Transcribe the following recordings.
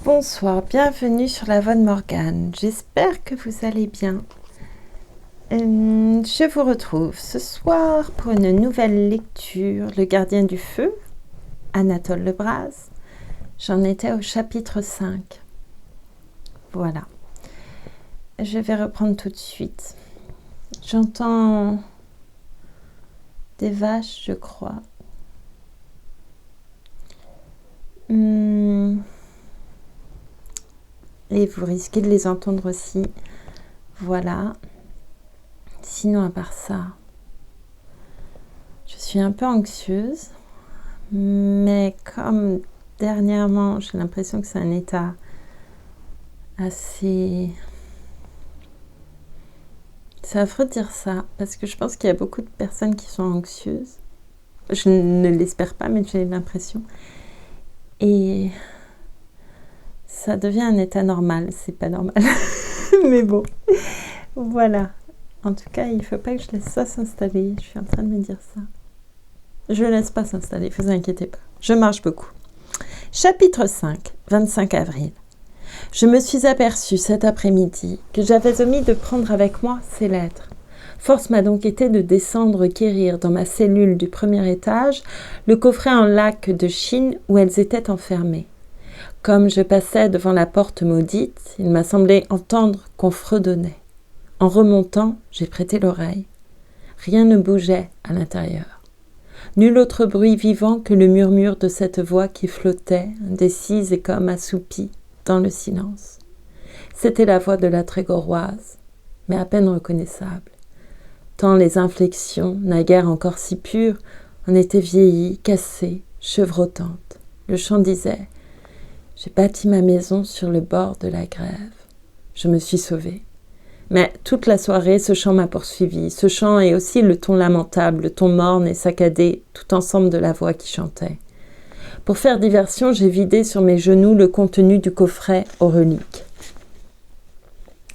Bonsoir, bienvenue sur la voix de Morgane. J'espère que vous allez bien. Je vous retrouve ce soir pour une nouvelle lecture, Le gardien du feu, Anatole Lebras. J'en étais au chapitre 5. Voilà. Je vais reprendre tout de suite. J'entends des vaches, je crois. Et vous risquez de les entendre aussi. Voilà. Sinon, à part ça, je suis un peu anxieuse. Mais comme dernièrement, j'ai l'impression que c'est un état assez... C'est affreux de dire ça, parce que je pense qu'il y a beaucoup de personnes qui sont anxieuses. Je ne l'espère pas, mais j'ai l'impression. Et ça devient un état normal, c'est pas normal. Mais bon, voilà. En tout cas, il ne faut pas que je laisse ça s'installer. Je suis en train de me dire ça. Je ne laisse pas s'installer, ne vous inquiétez pas. Je marche beaucoup. Chapitre 5, 25 avril. Je me suis aperçue cet après-midi que j'avais omis de prendre avec moi ces lettres. Force m'a donc été de descendre requérir dans ma cellule du premier étage le coffret en laque de Chine où elles étaient enfermées. Comme je passais devant la porte maudite, il m'a semblé entendre qu'on fredonnait. En remontant, j'ai prêté l'oreille. Rien ne bougeait à l'intérieur. Nul autre bruit vivant que le murmure de cette voix qui flottait, indécise et comme assoupie, dans le silence. C'était la voix de la Trégoroise, mais à peine reconnaissable. Tant les inflexions, naguère encore si pures, en étaient vieillies, cassées, chevrotantes. Le chant disait « J'ai bâti ma maison sur le bord de la grève. Je me suis sauvée. » Mais toute la soirée, ce chant m'a poursuivi. Ce chant et aussi le ton lamentable, le ton morne et saccadé, tout ensemble de la voix qui chantait. Pour faire diversion, j'ai vidé sur mes genoux le contenu du coffret aux reliques.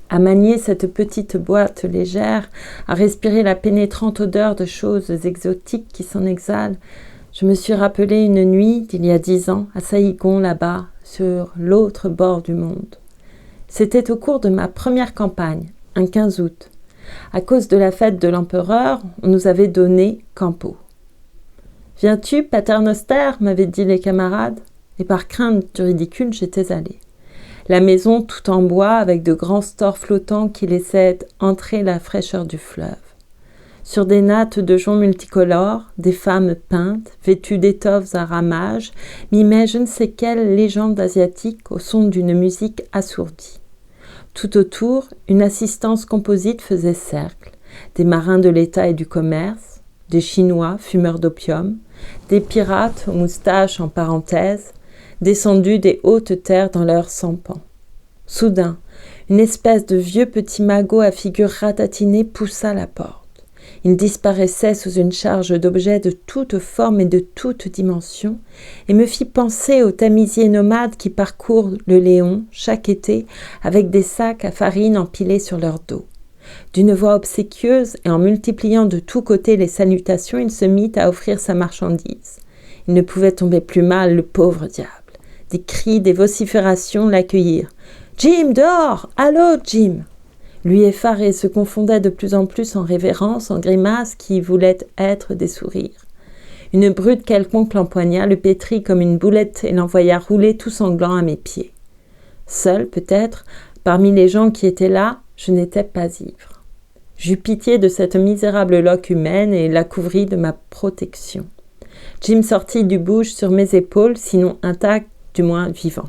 À manier cette petite boîte légère, à respirer la pénétrante odeur de choses exotiques qui s'en exhalent, je me suis rappelé une nuit d'il y a 10 ans, à Saïgon, là-bas, sur l'autre bord du monde. C'était au cours de ma première campagne, un 15 août. À cause de la fête de l'empereur, on nous avait donné Campo. « Viens-tu, paternoster » m'avaient dit les camarades, et par crainte du ridicule, j'étais allée. La maison tout en bois, avec de grands stores flottants qui laissaient entrer la fraîcheur du fleuve. Sur des nattes de joncs multicolores, des femmes peintes, vêtues d'étoffes à ramages, mimaient je ne sais quelle légende asiatique au son d'une musique assourdie. Tout autour, une assistance composite faisait cercle, des marins de l'État et du commerce, des Chinois fumeurs d'opium, des pirates aux moustaches en parenthèse, descendus des hautes terres dans leurs sampans. Soudain, une espèce de vieux petit magot à figure ratatinée poussa la porte. Il disparaissait sous une charge d'objets de toutes formes et de toutes dimensions et me fit penser aux tamisiers nomades qui parcourent le Léon chaque été avec des sacs à farine empilés sur leur dos. D'une voix obséquieuse et en multipliant de tous côtés les salutations, il se mit à offrir sa marchandise. Il ne pouvait tomber plus mal, le pauvre diable. Des cris, des vociférations l'accueillirent. « Jim, dehors! Allô, Jim !» Lui effaré se confondait de plus en plus en révérences, en grimaces qui voulaient être des sourires. Une brute quelconque l'empoigna, le pétrit comme une boulette et l'envoya rouler tout sanglant à mes pieds. Seul, peut-être, parmi les gens qui étaient là, je n'étais pas ivre. J'eus pitié de cette misérable loque humaine et la couvris de ma protection. Jim sortit du bouge sur mes épaules, sinon intact, du moins vivant.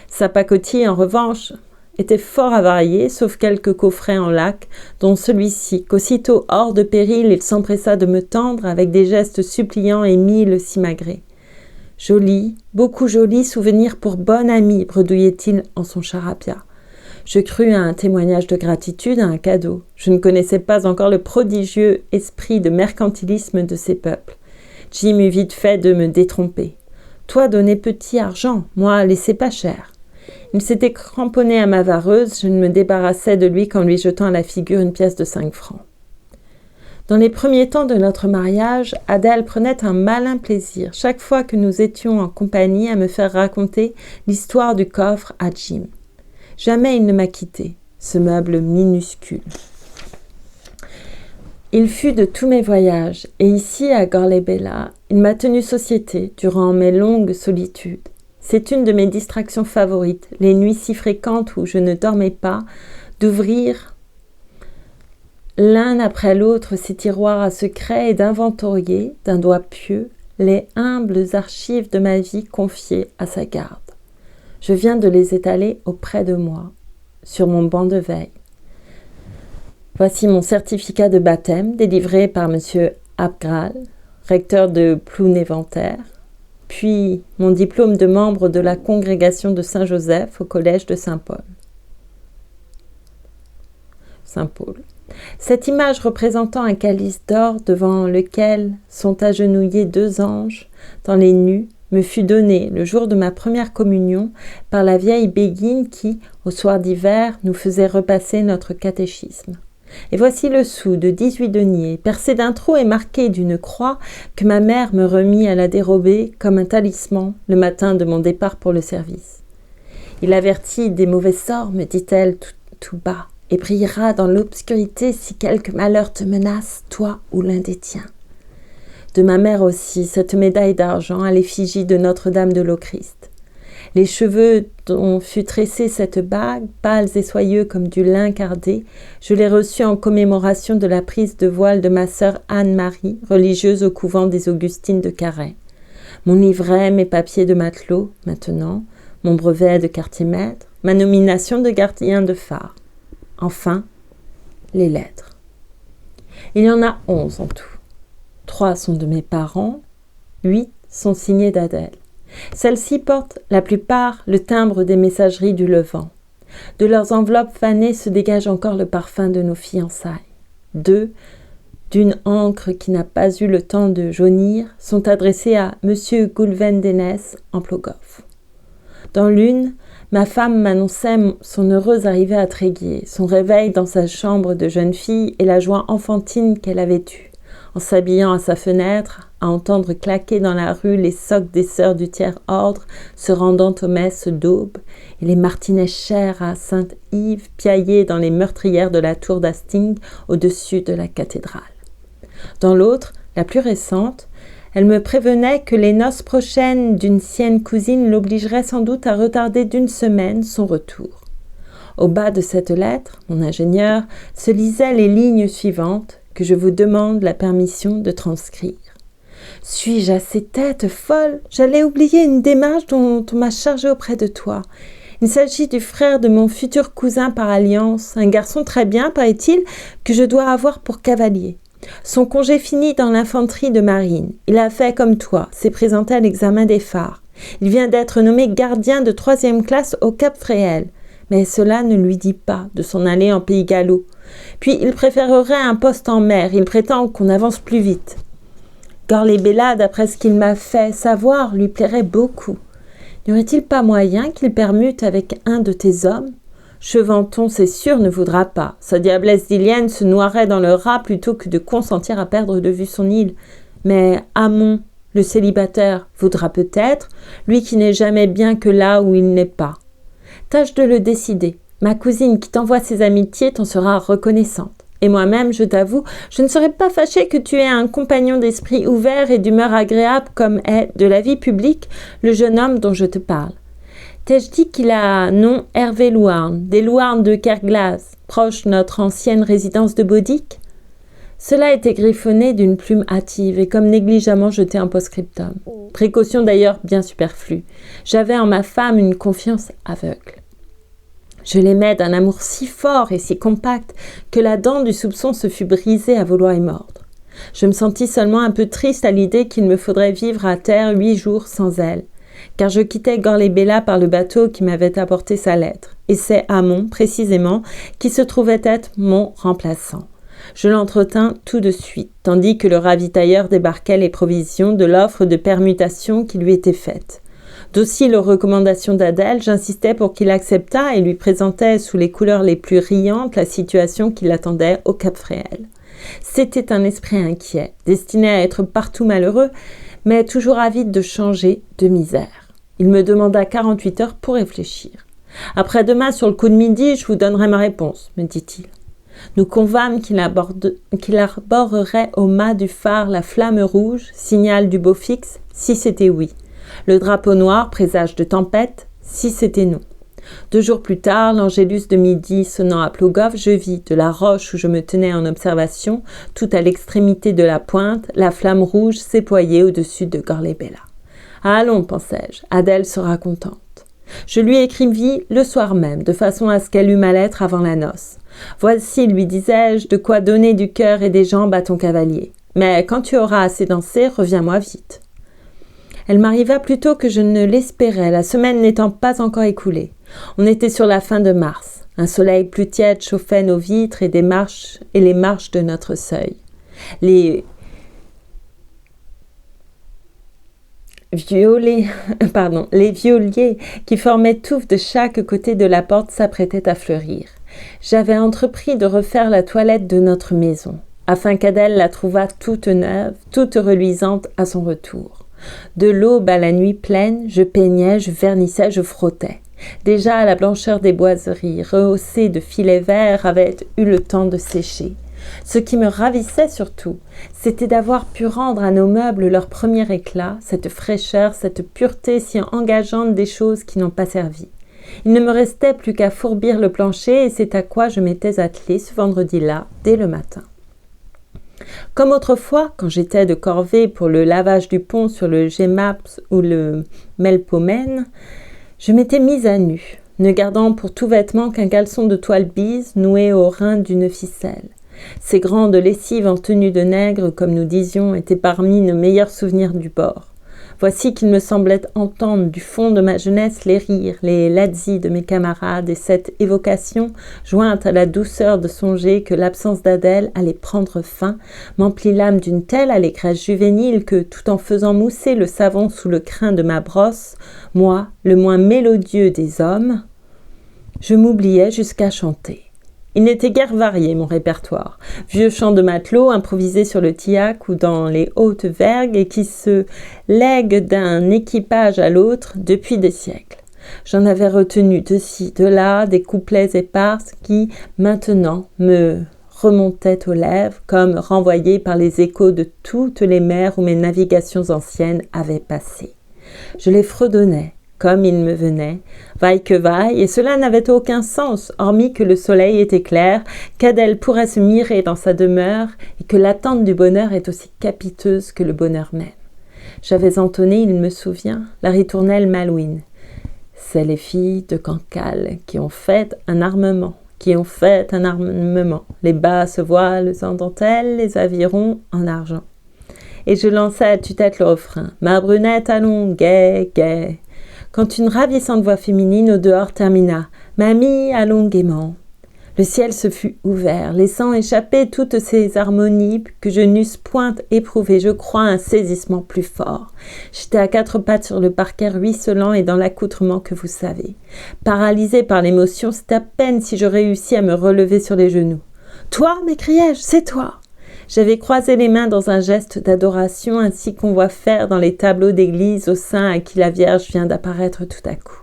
Sa pacotille, en revanche, était fort avarié, sauf quelques coffrets en laque, dont celui-ci, qu'aussitôt hors de péril, il s'empressa de me tendre avec des gestes suppliants et 1000 simagrées. « Joli, beaucoup joli souvenir pour bonne amie », bredouillait-il en son charabia. Je crus à un témoignage de gratitude, à un cadeau. Je ne connaissais pas encore le prodigieux esprit de mercantilisme de ces peuples. Jim eut vite fait de me détromper. « Toi donner petit argent, moi laisser pas cher. » Il s'était cramponné à ma vareuse, je ne me débarrassais de lui qu'en lui jetant à la figure une pièce de 5 francs. Dans les premiers temps de notre mariage, Adèle prenait un malin plaisir, chaque fois que nous étions en compagnie, à me faire raconter l'histoire du coffre à Jim. Jamais il ne m'a quitté, ce meuble minuscule. Il fut de tous mes voyages, et ici, à Gorley-Bella, il m'a tenu société durant mes longues solitudes. C'est une de mes distractions favorites, les nuits si fréquentes où je ne dormais pas, d'ouvrir l'un après l'autre ces tiroirs à secret et d'inventorier, d'un doigt pieux, les humbles archives de ma vie confiées à sa garde. Je viens de les étaler auprès de moi, sur mon banc de veille. Voici mon certificat de baptême délivré par M. Abgral, recteur de Plouneventer, puis mon diplôme de membre de la congrégation de Saint-Joseph au collège de Saint-Paul. Saint-Paul. Cette image représentant un calice d'or devant lequel sont agenouillés 2 anges dans les nues me fut donnée le jour de ma première communion par la vieille béguine qui, au soir d'hiver, nous faisait repasser notre catéchisme. Et voici le sou de 18 deniers, percé d'un trou et marqué d'une croix, que ma mère me remit à la dérobée comme un talisman le matin de mon départ pour le service. Il avertit des mauvais sorts, me dit-elle tout bas, et brillera dans l'obscurité si quelque malheur te menace, toi ou l'un des tiens. De ma mère aussi, cette médaille d'argent à l'effigie de Notre-Dame de l'Au-Christ. Les cheveux dont fut tressée cette bague, pâles et soyeux comme du lin cardé, je les reçus en commémoration de la prise de voile de ma sœur Anne-Marie, religieuse au couvent des Augustines de Carhaix. Mon livret, mes papiers de matelot, maintenant, mon brevet de quartier-maître, ma nomination de gardien de phare. Enfin, les lettres. Il y en a 11 en tout. 3 sont de mes parents, 8 sont signées d'Adèle. Celles-ci portent la plupart le timbre des messageries du Levant. De leurs enveloppes fanées se dégage encore le parfum de nos fiançailles. 2, d'une encre qui n'a pas eu le temps de jaunir, sont adressées à M. Goulven-Dénès en Plogoff. Dans l'une, ma femme m'annonçait son heureuse arrivée à Tréguier, son réveil dans sa chambre de jeune fille et la joie enfantine qu'elle avait eue, en s'habillant à sa fenêtre, à entendre claquer dans la rue les socs des sœurs du tiers-ordre se rendant aux messes d'aube et les martinets chers à Sainte-Yves piaillés dans les meurtrières de la tour d'Hastings au-dessus de la cathédrale. Dans l'autre, la plus récente, elle me prévenait que les noces prochaines d'une sienne cousine l'obligeraient sans doute à retarder d'1 semaine son retour. Au bas de cette lettre, mon ingénieur, se lisaient les lignes suivantes que je vous demande la permission de transcrire. Suis-je assez tête folle? J'allais oublier une démarche dont on m'a chargé auprès de toi. Il s'agit du frère de mon futur cousin par alliance, un garçon très bien, paraît-il, que je dois avoir pour cavalier. Son congé finit dans l'infanterie de marine. Il a fait comme toi, s'est présenté à l'examen des phares. Il vient d'être nommé gardien de 3e classe au Cap Fréhel. Mais cela ne lui dit pas de s'en aller en pays gallo. Puis il préférerait un poste en mer. Il prétend qu'on avance plus vite. Gorley-Bella, d'après ce qu'il m'a fait savoir, lui plairait beaucoup. N'y aurait-il pas moyen qu'il permute avec un de tes hommes? Cheventon, c'est sûr, ne voudra pas. Sa diablesse d'Ilienne se noierait dans le rat plutôt que de consentir à perdre de vue son île. Mais Hamon, le célibataire, voudra peut-être, lui qui n'est jamais bien que là où il n'est pas. Tâche de le décider. Ma cousine qui t'envoie ses amitiés t'en sera reconnaissante. Et moi-même, je t'avoue, je ne serais pas fâchée que tu aies un compagnon d'esprit ouvert et d'humeur agréable comme est, de la vie publique, le jeune homme dont je te parle. T'ai-je dit qu'il a nom Hervé Louarn, des Louarn de Kerglas, proche notre ancienne résidence de Baudic? Cela était griffonné d'une plume hâtive et comme négligemment jeté en post-scriptum. Précaution d'ailleurs bien superflue. J'avais en ma femme une confiance aveugle. Je l'aimais d'un amour si fort et si compact que la dent du soupçon se fut brisée à vouloir y mordre. Je me sentis seulement un peu triste à l'idée qu'il me faudrait vivre à terre 8 jours sans elle, car je quittais Gorley-Bella par le bateau qui m'avait apporté sa lettre, et c'est Hamon, précisément, qui se trouvait être mon remplaçant. Je l'entretins tout de suite, tandis que le ravitailleur débarquait les provisions de l'offre de permutation qui lui était faite. Dociles aux recommandations d'Adèle, j'insistais pour qu'il acceptât et lui présentais sous les couleurs les plus riantes la situation qui l'attendait au Cap Fréhel. C'était un esprit inquiet, destiné à être partout malheureux, mais toujours avide de changer de misère. Il me demanda 48 heures pour réfléchir. « Après-demain, sur le coup de midi, je vous donnerai ma réponse, » me dit-il. Nous convînmes qu'il arborerait au mât du phare la flamme rouge, signal du beau fixe, si c'était oui. Le drapeau noir, présage de tempête, si c'était non. 2 jours plus tard, l'Angélus de midi sonnant à Plogoff, je vis, de la roche où je me tenais en observation, tout à l'extrémité de la pointe, la flamme rouge s'éployer au-dessus de Gorlebella. « Allons, pensai-je, Adèle sera contente. » Je lui écrivis le soir même, de façon à ce qu'elle eût ma lettre avant la noce. « Voici, lui disais-je, de quoi donner du cœur et des jambes à ton cavalier. Mais quand tu auras assez dansé, reviens-moi vite. » Elle m'arriva plus tôt que je ne l'espérais, la semaine n'étant pas encore écoulée. On était sur la fin de mars. Un soleil plus tiède chauffait nos vitres et les marches de notre seuil. Les violiers qui formaient touffes de chaque côté de la porte s'apprêtaient à fleurir. J'avais entrepris de refaire la toilette de notre maison, afin qu'Adèle la trouvât toute neuve, toute reluisante à son retour. De l'aube à la nuit pleine, je peignais, je vernissais, je frottais. Déjà la blancheur des boiseries, rehaussée de filets verts, avait eu le temps de sécher. Ce qui me ravissait surtout, c'était d'avoir pu rendre à nos meubles leur premier éclat, cette fraîcheur, cette pureté si engageante des choses qui n'ont pas servi. Il ne me restait plus qu'à fourbir le plancher et c'est à quoi je m'étais attelée ce vendredi-là, dès le matin. Comme autrefois, quand j'étais de corvée pour le lavage du pont sur le Gemaps ou le Melpomène, je m'étais mise à nu, ne gardant pour tout vêtement qu'un caleçon de toile bise noué au rein d'une ficelle. Ces grandes lessives en tenue de nègre, comme nous disions, étaient parmi nos meilleurs souvenirs du bord. Voici qu'il me semblait entendre du fond de ma jeunesse les rires, les lazzi de mes camarades, et cette évocation, jointe à la douceur de songer que l'absence d'Adèle allait prendre fin, m'emplit l'âme d'une telle allégresse juvénile que, tout en faisant mousser le savon sous le crin de ma brosse, moi, le moins mélodieux des hommes, je m'oubliais jusqu'à chanter. Il n'était guère varié, mon répertoire. Vieux chants de matelot improvisés sur le tillac ou dans les hautes vergues et qui se lèguent d'un équipage à l'autre depuis des siècles. J'en avais retenu de ci, de là, des couplets éparses qui, maintenant, me remontaient aux lèvres comme renvoyés par les échos de toutes les mers où mes navigations anciennes avaient passé. Je les fredonnais, comme il me venait, vaille que vaille, et cela n'avait aucun sens, hormis que le soleil était clair, qu'Adèle pourrait se mirer dans sa demeure, et que l'attente du bonheur est aussi capiteuse que le bonheur même. J'avais entonné, il me souvient, la ritournelle Malouine. C'est les filles de Cancale qui ont fait un armement, les basses voiles en dentelle, les avirons en argent. Et je lançais à tue-tête le refrain, ma brunette, allons, gai, gai. Quand une ravissante voix féminine au dehors termina « Mamie, allons gaiement ». Le ciel se fut ouvert, laissant échapper toutes ces harmonies que je n'eusse point éprouvées, je crois, un saisissement plus fort. J'étais à 4 pattes sur le parquet ruisselant et dans l'accoutrement que vous savez. Paralysée par l'émotion, c'est à peine si je réussis à me relever sur les genoux. « Toi » m'écriai-je, « c'est toi !» J'avais croisé les mains dans un geste d'adoration, ainsi qu'on voit faire dans les tableaux d'église au sein à qui la Vierge vient d'apparaître tout à coup.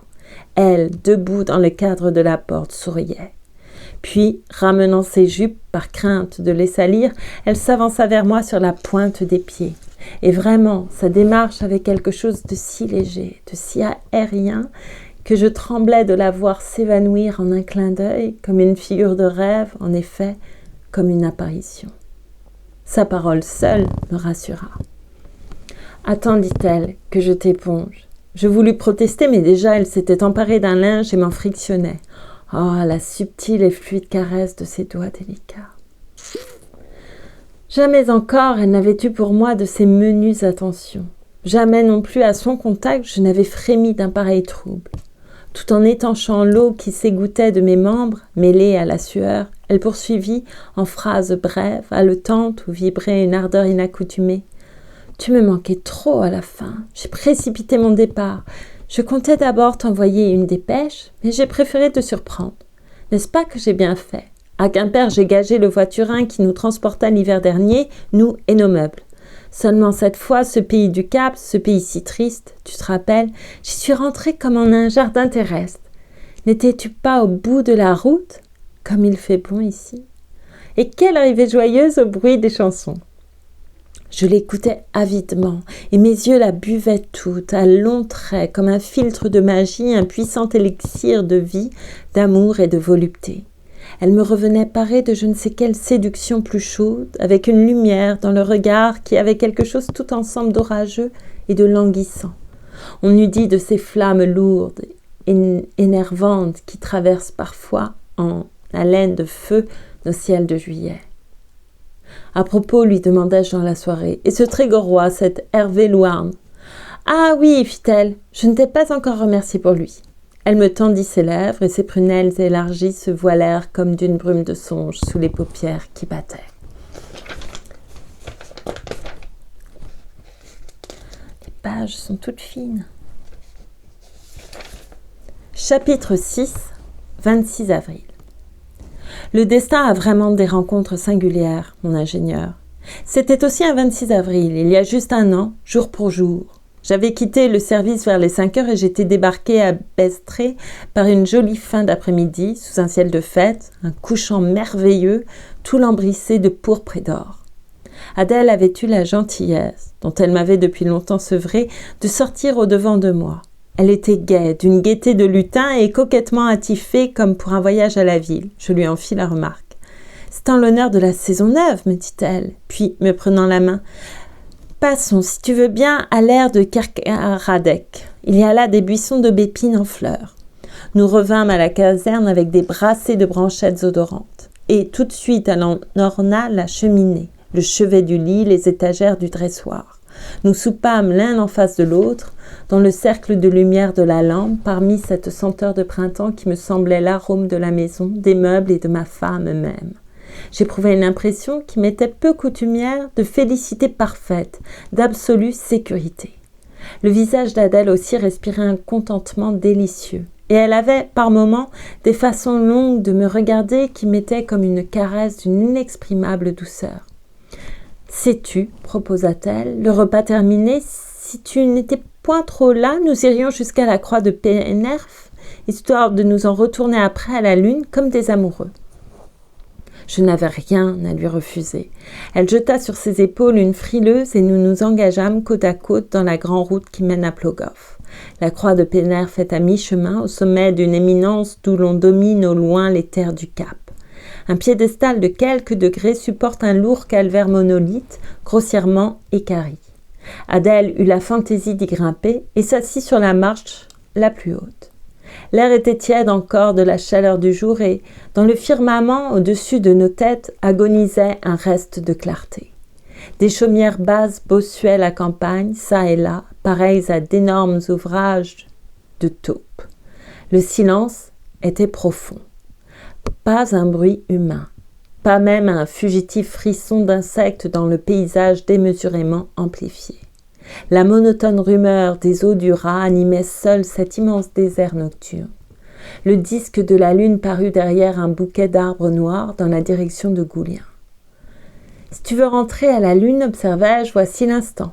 Elle, debout dans le cadre de la porte, souriait. Puis, ramenant ses jupes par crainte de les salir, elle s'avança vers moi sur la pointe des pieds. Et vraiment, sa démarche avait quelque chose de si léger, de si aérien, que je tremblais de la voir s'évanouir en un clin d'œil, comme une figure de rêve, en effet, comme une apparition. Sa parole seule me rassura. « Attends, dit-elle, que je t'éponge. » Je voulus protester, mais déjà elle s'était emparée d'un linge et m'en frictionnait. Oh, la subtile et fluide caresse de ses doigts délicats. Jamais encore elle n'avait eu pour moi de ces menues attentions. Jamais non plus à son contact je n'avais frémi d'un pareil trouble. Tout en étanchant l'eau qui s'égouttait de mes membres, mêlée à la sueur, elle poursuivit, en phrases brèves, haletantes où vibrait une ardeur inaccoutumée. « Tu me manquais trop à la fin. J'ai précipité mon départ. Je comptais d'abord t'envoyer une dépêche, mais j'ai préféré te surprendre. N'est-ce pas que j'ai bien fait? À Quimper, j'ai gagé le voiturin qui nous transporta l'hiver dernier, nous et nos meubles. Seulement cette fois, ce pays du Cap, ce pays si triste, tu te rappelles, j'y suis rentrée comme en un jardin terrestre. N'étais-tu pas au bout de la route? Comme il fait bon ici. Et quelle arrivée joyeuse au bruit des chansons. Je l'écoutais avidement, et mes yeux la buvaient toute, à longs traits, comme un filtre de magie, un puissant élixir de vie, d'amour et de volupté. Elle me revenait parée de je ne sais quelle séduction plus chaude, avec une lumière dans le regard qui avait quelque chose tout ensemble d'orageux et de languissant. On eût dit de ces flammes lourdes et énervantes qui traversent parfois en haleine de feu nos ciels de juillet. À propos, lui demandai-je dans la soirée, et ce Trégorois, cet Hervé Louarn? Ah oui, fit-elle, je ne t'ai pas encore remercié pour lui. Elle me tendit ses lèvres et ses prunelles élargies se voilèrent comme d'une brume de songe sous les paupières qui battaient. Les pages sont toutes fines. Chapitre 6, 26 avril. Le destin a vraiment des rencontres singulières, mon ingénieur. C'était aussi un 26 avril, il y a juste un an, jour pour jour. J'avais quitté le service vers les 5 heures et j'étais débarquée à Bestré par une jolie fin d'après-midi, sous un ciel de fête, un couchant merveilleux, tout lambrissé de pourpre et d'or. Adèle avait eu la gentillesse, dont elle m'avait depuis longtemps sevrée, de sortir au-devant de moi. Elle était gaie, d'une gaieté de lutin et coquettement attifée comme pour un voyage à la ville. Je lui en fis la remarque. « C'est en l'honneur de la saison neuve, me dit-elle, puis, me prenant la main, « Passons, si tu veux bien, à l'air de Kerkaradec. Il y a là des buissons d'aubépines en fleurs. » Nous revînmes à la caserne avec des brassées de branchettes odorantes. Et tout de suite, elle en orna la cheminée, le chevet du lit, les étagères du dressoir. Nous soupâmes l'un en face de l'autre, dans le cercle de lumière de la lampe, parmi cette senteur de printemps qui me semblait l'arôme de la maison, des meubles et de ma femme même. J'éprouvais une impression qui m'était peu coutumière de félicité parfaite, d'absolue sécurité. Le visage d'Adèle aussi respirait un contentement délicieux, et elle avait, par moments, des façons longues de me regarder qui m'étaient comme une caresse d'une inexprimable douceur. « Sais-tu, proposa-t-elle, le repas terminé, si tu n'étais point trop là, nous irions jusqu'à la croix de Pénerf, histoire de nous en retourner après à la lune comme des amoureux. » Je n'avais rien à lui refuser. Elle jeta sur ses épaules une frileuse et nous nous engageâmes côte à côte dans la grande route qui mène à Plogoff. La croix de Pénerf est à mi-chemin, au sommet d'une éminence d'où l'on domine au loin les terres du Cap. Un piédestal de quelques degrés supporte un lourd calvaire monolithe, grossièrement équarri. Adèle eut la fantaisie d'y grimper et s'assit sur la marche la plus haute. L'air était tiède encore de la chaleur du jour et, dans le firmament au-dessus de nos têtes, agonisait un reste de clarté. Des chaumières basses bossuaient la campagne, çà et là, pareilles à d'énormes ouvrages de taupe. Le silence était profond. Pas un bruit humain, pas même un fugitif frisson d'insectes dans le paysage démesurément amplifié. La monotone rumeur des eaux du Raz animait seul cet immense désert nocturne. Le disque de la lune parut derrière un bouquet d'arbres noirs dans la direction de Goulien. « Si tu veux rentrer à la lune, observai-je, voici l'instant. »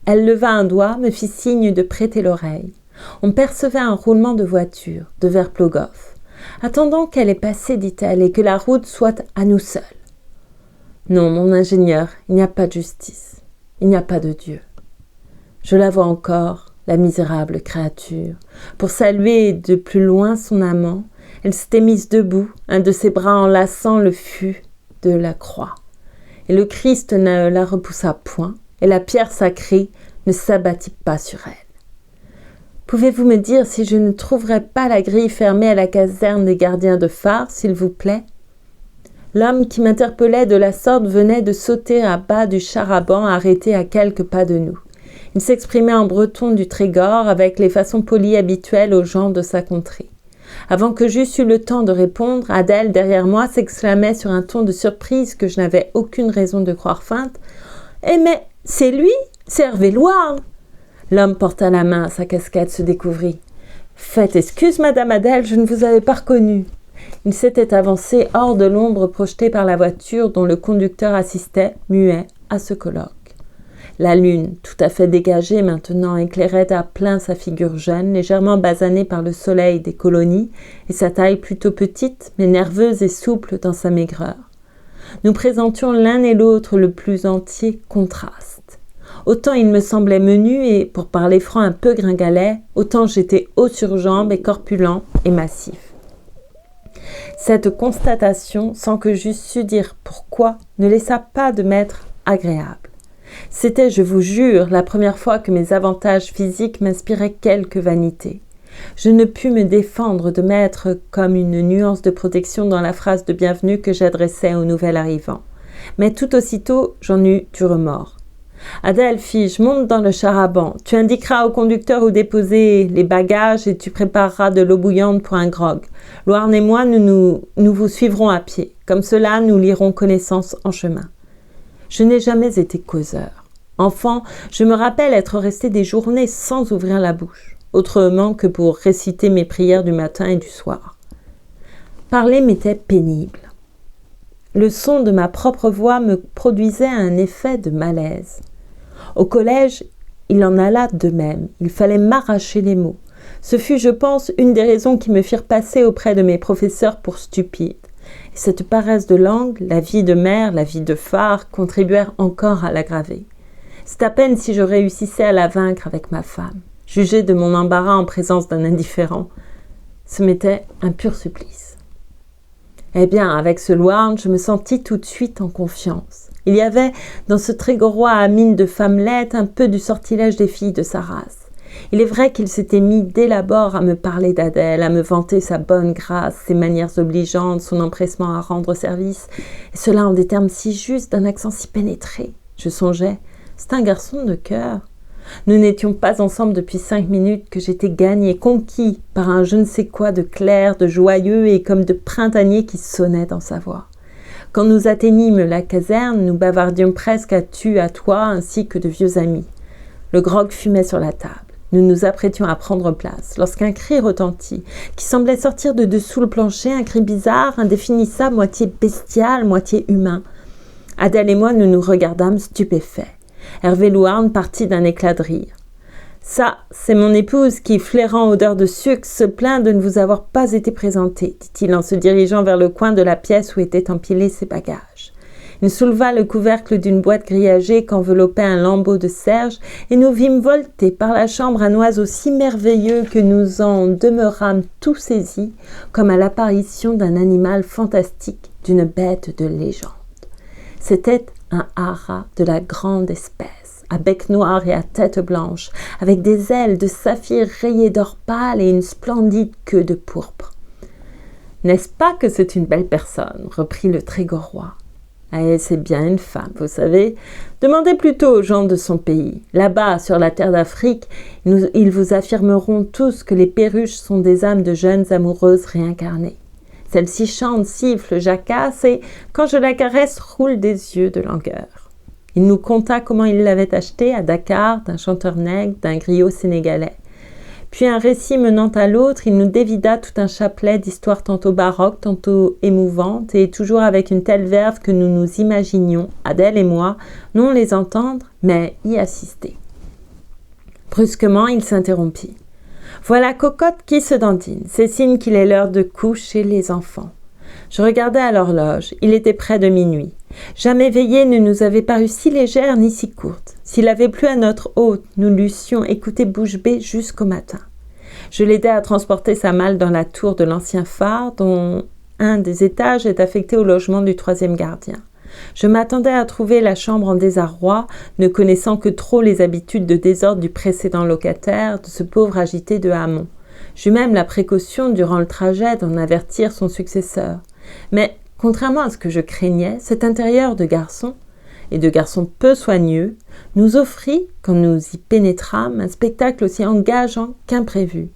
Elle leva un doigt, me fit signe de prêter l'oreille. On percevait un roulement de voiture, de vers Plogoff. « Attendons qu'elle ait passé, dit-elle, et que la route soit à nous seuls. » Non, mon ingénieur, il n'y a pas de justice. Il n'y a pas de Dieu. Je la vois encore, la misérable créature. Pour saluer de plus loin son amant, elle s'était mise debout, un de ses bras enlaçant le fût de la croix. Et le Christ ne la repoussa point, et la pierre sacrée ne s'abattit pas sur elle. Pouvez-vous me dire si je ne trouverais pas la grille fermée à la caserne des gardiens de phare, s'il vous plaît? L'homme qui m'interpellait de la sorte venait de sauter à bas du char-à-banc arrêté à quelques pas de nous. Il s'exprimait en breton du Trégor avec les façons polies habituelles aux gens de sa contrée. Avant que j'eusse eu le temps de répondre, Adèle, derrière moi, s'exclamait sur un ton de surprise que je n'avais aucune raison de croire feinte. « Eh mais, c'est lui, c'est Hervé Louarn !» L'homme porta la main, sa casquette se découvrit. « Faites excuse, madame Adèle, je ne vous avais pas reconnue. » Il s'était avancé hors de l'ombre projetée par la voiture dont le conducteur assistait, muet, à ce colloque. La lune, tout à fait dégagée maintenant, éclairait à plein sa figure jeune, légèrement basanée par le soleil des colonies, et sa taille plutôt petite, mais nerveuse et souple dans sa maigreur. Nous présentions l'un et l'autre le plus entier contraste. Autant il me semblait menu et, pour parler franc, un peu gringalet, autant j'étais haut sur jambes et corpulent et massif. Cette constatation, sans que j'eusse su dire pourquoi, ne laissa pas de m'être agréable. C'était, je vous jure, la première fois que mes avantages physiques m'inspiraient quelque vanité. Je ne pus me défendre de mettre comme une nuance de protection dans la phrase de bienvenue que j'adressais au nouvel arrivant. Mais tout aussitôt, j'en eus du remords. « Adèle, fille, monte dans le char à banc. Tu indiqueras au conducteur où déposer les bagages et tu prépareras de l'eau bouillante pour un grog. Louarn et moi, nous vous suivrons à pied. Comme cela, nous lierons connaissance en chemin. » Je n'ai jamais été causeur. Enfant, je me rappelle être resté des journées sans ouvrir la bouche, autrement que pour réciter mes prières du matin et du soir. Parler m'était pénible. Le son de ma propre voix me produisait un effet de malaise. Au collège, il en alla de même. Il fallait m'arracher les mots. Ce fut, je pense, une des raisons qui me firent passer auprès de mes professeurs pour stupide. Et cette paresse de langue, la vie de mère, la vie de phare, contribuèrent encore à l'aggraver. C'est à peine si je réussissais à la vaincre avec ma femme. Juger de mon embarras en présence d'un indifférent, ce m'était un pur supplice. Eh bien, avec ce Louarn, je me sentis tout de suite en confiance. Il y avait dans ce Trégorois à mine de femmelette un peu du sortilège des filles de sa race. Il est vrai qu'il s'était mis dès l'abord à me parler d'Adèle, à me vanter sa bonne grâce, ses manières obligeantes, son empressement à rendre service, et cela en des termes si justes, d'un accent si pénétré. Je songeais, c'est un garçon de cœur. Nous n'étions pas ensemble depuis 5 minutes que j'étais gagné, conquis par un je ne sais quoi de clair, de joyeux et comme de printanier qui sonnait dans sa voix. Quand nous atteignîmes la caserne, nous bavardions presque à tu, à toi, ainsi que de vieux amis. Le grog fumait sur la table. Nous nous apprêtions à prendre place, lorsqu'un cri retentit, qui semblait sortir de dessous le plancher, un cri bizarre, indéfinissable, moitié bestial, moitié humain. Adèle et moi, nous nous regardâmes stupéfaits. Hervé Louarn partit d'un éclat de rire. « Ça, c'est mon épouse qui, flairant odeur de sucre, se plaint de ne vous avoir pas été présentée, dit-il en se dirigeant vers le coin de la pièce où étaient empilés ses bagages. Il souleva le couvercle d'une boîte grillagée qu'enveloppait un lambeau de serge et nous vîmes volter par la chambre un oiseau si merveilleux que nous en demeurâmes tout saisis, comme à l'apparition d'un animal fantastique, d'une bête de légende. C'était un hara de la grande espèce, à bec noir et à tête blanche, avec des ailes de saphir rayées d'or pâle et une splendide queue de pourpre. « N'est-ce pas que c'est une belle personne ?» reprit le Trégorois. « Eh, c'est bien une femme, vous savez. Demandez plutôt aux gens de son pays. Là-bas, sur la terre d'Afrique, ils vous affirmeront tous que les perruches sont des âmes de jeunes amoureuses réincarnées. Celle-ci chante, siffle, jacasse et, quand je la caresse, roule des yeux de langueur. » Il nous conta comment il l'avait achetée à Dakar d'un chanteur nègre, d'un griot sénégalais. Puis un récit menant à l'autre, il nous dévida tout un chapelet d'histoires tantôt baroques, tantôt émouvantes, et toujours avec une telle verve que nous nous imaginions, Adèle et moi, non les entendre, mais y assister. Brusquement, il s'interrompit. « Voilà cocotte qui se dandine, c'est signe qu'il est l'heure de coucher les enfants. » Je regardai à l'horloge, il était près de minuit. Jamais veillée ne nous avait paru si légère ni si courte. S'il avait plu à notre hôte, nous l'eussions écouté bouche bée jusqu'au matin. Je l'aidai à transporter sa malle dans la tour de l'ancien phare, dont un des étages est affecté au logement du 3e gardien. Je m'attendais à trouver la chambre en désarroi, ne connaissant que trop les habitudes de désordre du précédent locataire, de ce pauvre agité de Hamon. J'eus même la précaution, durant le trajet, d'en avertir son successeur. Mais, contrairement à ce que je craignais, cet intérieur de garçon, et de garçon peu soigneux, nous offrit, quand nous y pénétrâmes, un spectacle aussi engageant qu'imprévu.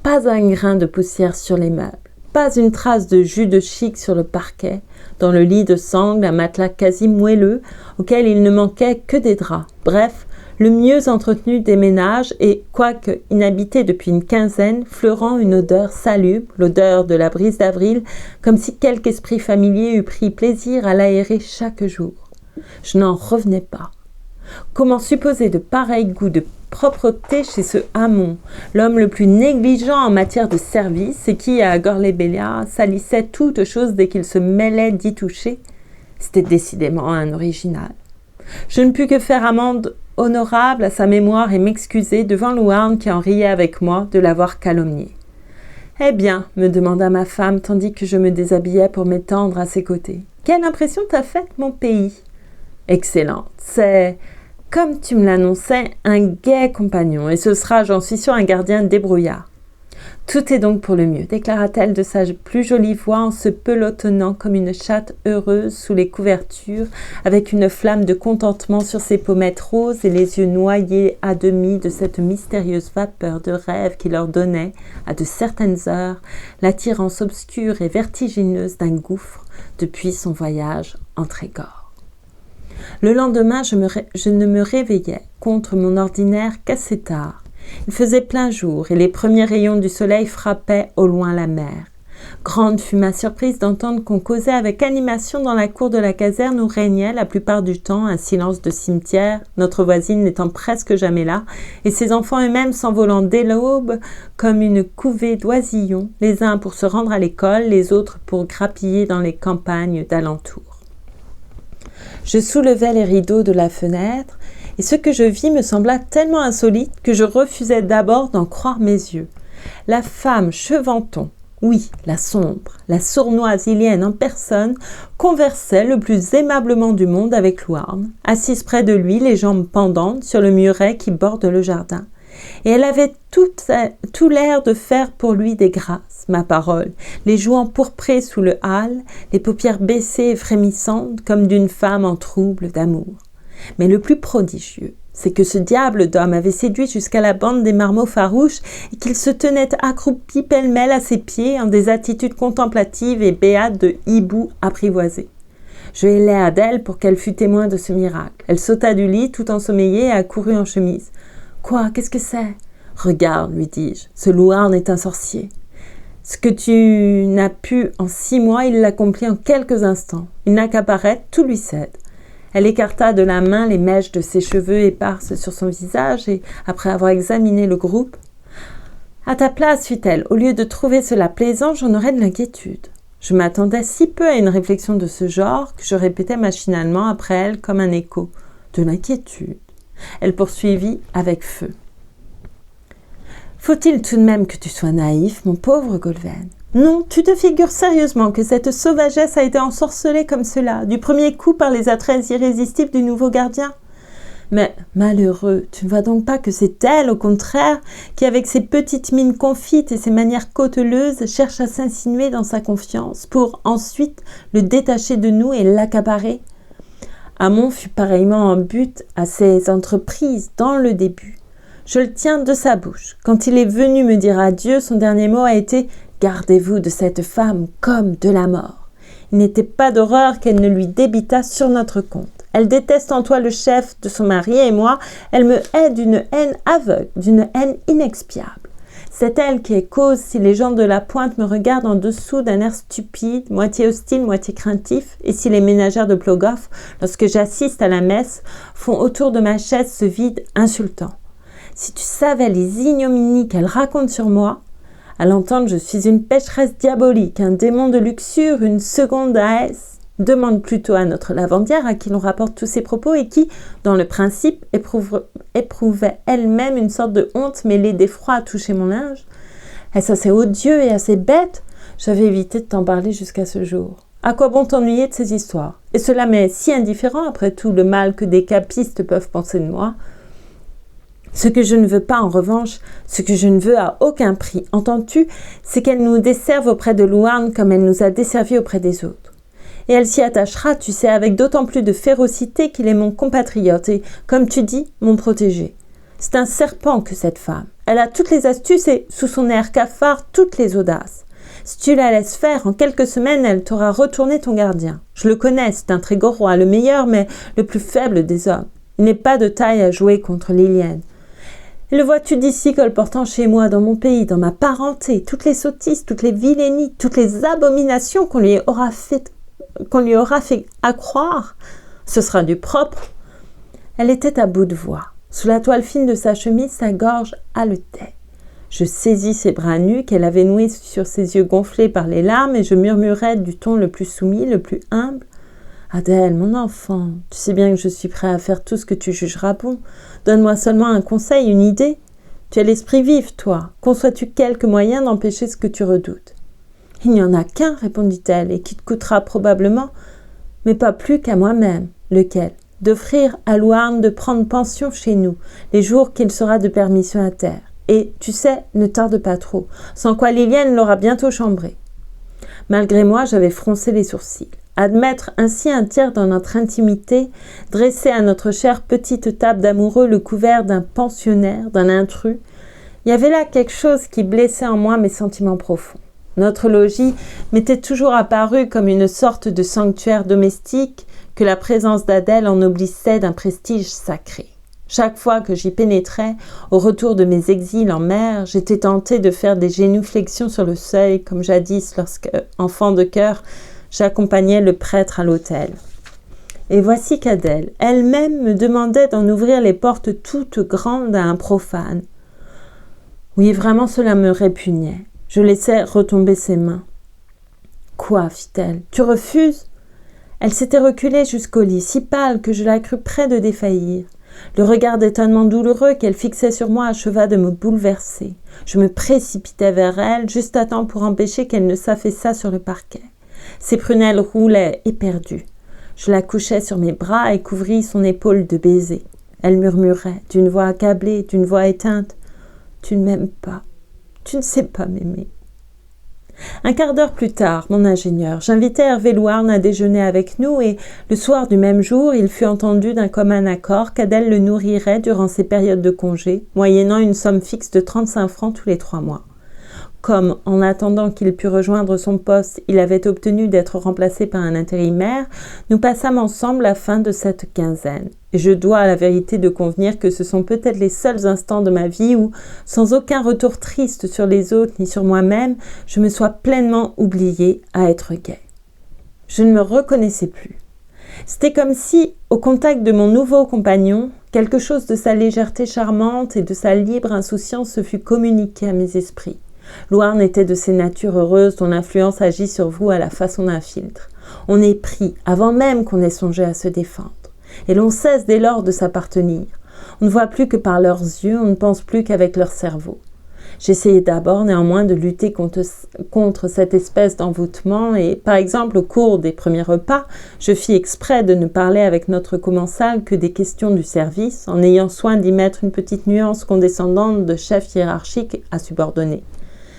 Pas un grain de poussière sur les meubles, pas une trace de jus de chic sur le parquet, dans le lit de sangle, un matelas quasi moelleux, auquel il ne manquait que des draps. Bref, le mieux entretenu des ménages et, quoique inhabité depuis une quinzaine, fleurant une odeur salubre, l'odeur de la brise d'avril, comme si quelque esprit familier eût pris plaisir à l'aérer chaque jour. Je n'en revenais pas. Comment supposer de pareils goûts de propreté chez ce Hamon, l'homme le plus négligent en matière de service et qui, à Gorlébélia, salissait toute chose dès qu'il se mêlait d'y toucher? C'était décidément un original. Je ne pus que faire amende honorable à sa mémoire et m'excuser devant Louarn qui en riait avec moi de l'avoir calomnié. « Eh bien, me demanda ma femme tandis que je me déshabillais pour m'étendre à ses côtés. Quelle impression t'a faite mon pays ? Excellente. C'est, comme tu me l'annonçais, un gai compagnon et ce sera, j'en suis sûre, un gardien débrouillard. Tout est donc pour le mieux, déclara-t-elle de sa plus jolie voix en se pelotonnant comme une chatte heureuse sous les couvertures, avec une flamme de contentement sur ses pommettes roses et les yeux noyés à demi de cette mystérieuse vapeur de rêve qui leur donnait, à de certaines heures, l'attirance obscure et vertigineuse d'un gouffre depuis son voyage en Trégor. Le lendemain, je ne me réveillais contre mon ordinaire qu'assez tard. Il faisait plein jour et les premiers rayons du soleil frappaient au loin la mer. Grande fut ma surprise d'entendre qu'on causait avec animation dans la cour de la caserne où régnait la plupart du temps un silence de cimetière, notre voisine n'étant presque jamais là, et ses enfants eux-mêmes s'envolant dès l'aube comme une couvée d'oisillons, les uns pour se rendre à l'école, les autres pour grappiller dans les campagnes d'alentour. Je soulevai les rideaux de la fenêtre, et ce que je vis me sembla tellement insolite que je refusai d'abord d'en croire mes yeux. La femme Chevanton, oui, la sombre, la sournoise Ilienne en personne, conversait le plus aimablement du monde avec Louarn, assise près de lui, les jambes pendantes sur le muret qui borde le jardin. Et elle avait tout l'air de faire pour lui des grâces, ma parole, les joues empourprées sous le hâle, les paupières baissées et frémissantes comme d'une femme en trouble d'amour. Mais le plus prodigieux, c'est que ce diable d'homme avait séduit jusqu'à la bande des marmots farouches et qu'il se tenait accroupi pêle-mêle à ses pieds en des attitudes contemplatives et béates de hibou apprivoisé. Je hélai d'elle pour qu'elle fût témoin de ce miracle. Elle sauta du lit tout ensommeillée et accourut en chemise. « Quoi, qu'est-ce que c'est ?»« Regarde, lui dis-je, ce Louarn est un sorcier. Ce que tu n'as pu en 6 mois, il l'accomplit en quelques instants. Il n'a qu'à paraître, tout lui cède. » Elle écarta de la main les mèches de ses cheveux éparses sur son visage et, après avoir examiné le groupe, « À ta place, fit-elle, au lieu de trouver cela plaisant, j'en aurais de l'inquiétude. » Je m'attendais si peu à une réflexion de ce genre que je répétais machinalement après elle comme un écho. « De l'inquiétude. » Elle poursuivit avec feu. « Faut-il tout de même que tu sois naïf, mon pauvre Golven ? Non, tu te figures sérieusement que cette sauvagesse a été ensorcelée comme cela, du premier coup par les attraits irrésistibles du nouveau gardien ? Mais, malheureux, tu ne vois donc pas que c'est elle, au contraire, qui, avec ses petites mines confites et ses manières cauteleuses, cherche à s'insinuer dans sa confiance, pour ensuite le détacher de nous et l'accaparer ? Hamon fut pareillement en but à ses entreprises dans le début. Je le tiens de sa bouche. Quand il est venu me dire adieu, son dernier mot a été « Gardez-vous de cette femme comme de la mort ». Il n'était pas d'horreur qu'elle ne lui débitât sur notre compte. Elle déteste en toi le chef de son mari et moi, elle me hait d'une haine aveugle, d'une haine inexpiable. C'est elle qui est cause si les gens de la pointe me regardent en dessous d'un air stupide, moitié hostile, moitié craintif, et si les ménagères de Plogoff, lorsque j'assiste à la messe, font autour de ma chaise ce vide insultant. Si tu savais les ignominies qu'elle raconte sur moi, à l'entendre, je suis une pécheresse diabolique, un démon de luxure, une seconde Aès. Demande plutôt à notre lavandière à qui l'on rapporte tous ces propos et qui, dans le principe, éprouvait elle-même une sorte de honte mêlée d'effroi à toucher mon linge. Est-ce assez odieux et assez bête ? J'avais évité de t'en parler jusqu'à ce jour. À quoi bon t'ennuyer de ces histoires ? Et cela m'est si indifférent après tout le mal que des capistes peuvent penser de moi. Ce que je ne veux pas, en revanche, ce que je ne veux à aucun prix, entends-tu, c'est qu'elle nous desserve auprès de Louarn comme elle nous a desservis auprès des autres. Et elle s'y attachera, tu sais, avec d'autant plus de férocité qu'il est mon compatriote et, comme tu dis, mon protégé. C'est un serpent que cette femme. Elle a toutes les astuces et, sous son air cafard, toutes les audaces. Si tu la laisses faire, en quelques semaines, elle t'aura retourné ton gardien. Je le connais, c'est un Trégorois, le meilleur, mais le plus faible des hommes. Il n'est pas de taille à jouer contre Liliane. Et le vois-tu d'ici colportant chez moi, dans mon pays, dans ma parenté, toutes les sottises, toutes les vilainies, toutes les abominations qu'on lui aura fait accroire. Ce sera du propre. Elle était à bout de voix. Sous la toile fine de sa chemise, sa gorge haletait. Je saisis ses bras nus qu'elle avait noués sur ses yeux gonflés par les larmes et je murmurai du ton le plus soumis, le plus humble. « Adèle, mon enfant, tu sais bien que je suis prêt à faire tout ce que tu jugeras bon. Donne-moi seulement un conseil, une idée. Tu as l'esprit vif, toi. Conçois-tu quelque moyen d'empêcher ce que tu redoutes ?»« Il n'y en a qu'un, répondit-elle, et qui te coûtera probablement, mais pas plus qu'à moi-même. Lequel ? D'offrir à Louarn de prendre pension chez nous, les jours qu'il sera de permission à terre. Et, tu sais, ne tarde pas trop, sans quoi Liliane l'aura bientôt chambré. » Malgré moi, j'avais froncé les sourcils. Admettre ainsi un tiers dans notre intimité, dresser à notre chère petite table d'amoureux le couvert d'un pensionnaire, d'un intrus, il y avait là quelque chose qui blessait en moi mes sentiments profonds. Notre logis m'était toujours apparu comme une sorte de sanctuaire domestique que la présence d'Adèle ennoblissait d'un prestige sacré. Chaque fois que j'y pénétrais, au retour de mes exils en mer, j'étais tentée de faire des génuflexions sur le seuil, comme jadis lorsque, enfant de cœur, j'accompagnais le prêtre à l'autel. Et voici qu'Adèle, elle-même, me demandait d'en ouvrir les portes toutes grandes à un profane. Oui, vraiment cela me répugnait. Je laissai retomber ses mains. « Quoi ?» fit-elle. « Tu refuses ?» Elle s'était reculée jusqu'au lit, si pâle que je la crus près de défaillir. Le regard d'étonnement douloureux qu'elle fixait sur moi acheva de me bouleverser. Je me précipitai vers elle, juste à temps pour empêcher qu'elle ne s'affaissât sur le parquet. Ses prunelles roulaient éperdues. Je la couchai sur mes bras et couvris son épaule de baisers. Elle murmurait, d'une voix accablée, d'une voix éteinte, « Tu ne m'aimes pas, tu ne sais pas m'aimer. » Un quart d'heure plus tard, mon ingénieur, j'invitai Hervé Louarn à déjeuner avec nous et, le soir du même jour, il fut entendu d'un commun accord qu'Adèle le nourrirait durant ses périodes de congé, moyennant une somme fixe de 35 francs tous les 3 mois. Comme, en attendant qu'il pût rejoindre son poste, il avait obtenu d'être remplacé par un intérimaire, nous passâmes ensemble la fin de cette quinzaine. Et je dois à la vérité de convenir que ce sont peut-être les seuls instants de ma vie où, sans aucun retour triste sur les autres ni sur moi-même, je me sois pleinement oubliée à être gaie. Je ne me reconnaissais plus. C'était comme si, au contact de mon nouveau compagnon, quelque chose de sa légèreté charmante et de sa libre insouciance se fût communiqué à mes esprits. Louarn était de ces natures heureuses dont l'influence agit sur vous à la façon d'un filtre. On est pris avant même qu'on ait songé à se défendre. Et l'on cesse dès lors de s'appartenir. On ne voit plus que par leurs yeux, on ne pense plus qu'avec leur cerveau. J'essayai d'abord néanmoins de lutter contre cette espèce d'envoûtement et, par exemple, au cours des premiers repas, je fis exprès de ne parler avec notre commensal que des questions du service, en ayant soin d'y mettre une petite nuance condescendante de chef hiérarchique à subordonné.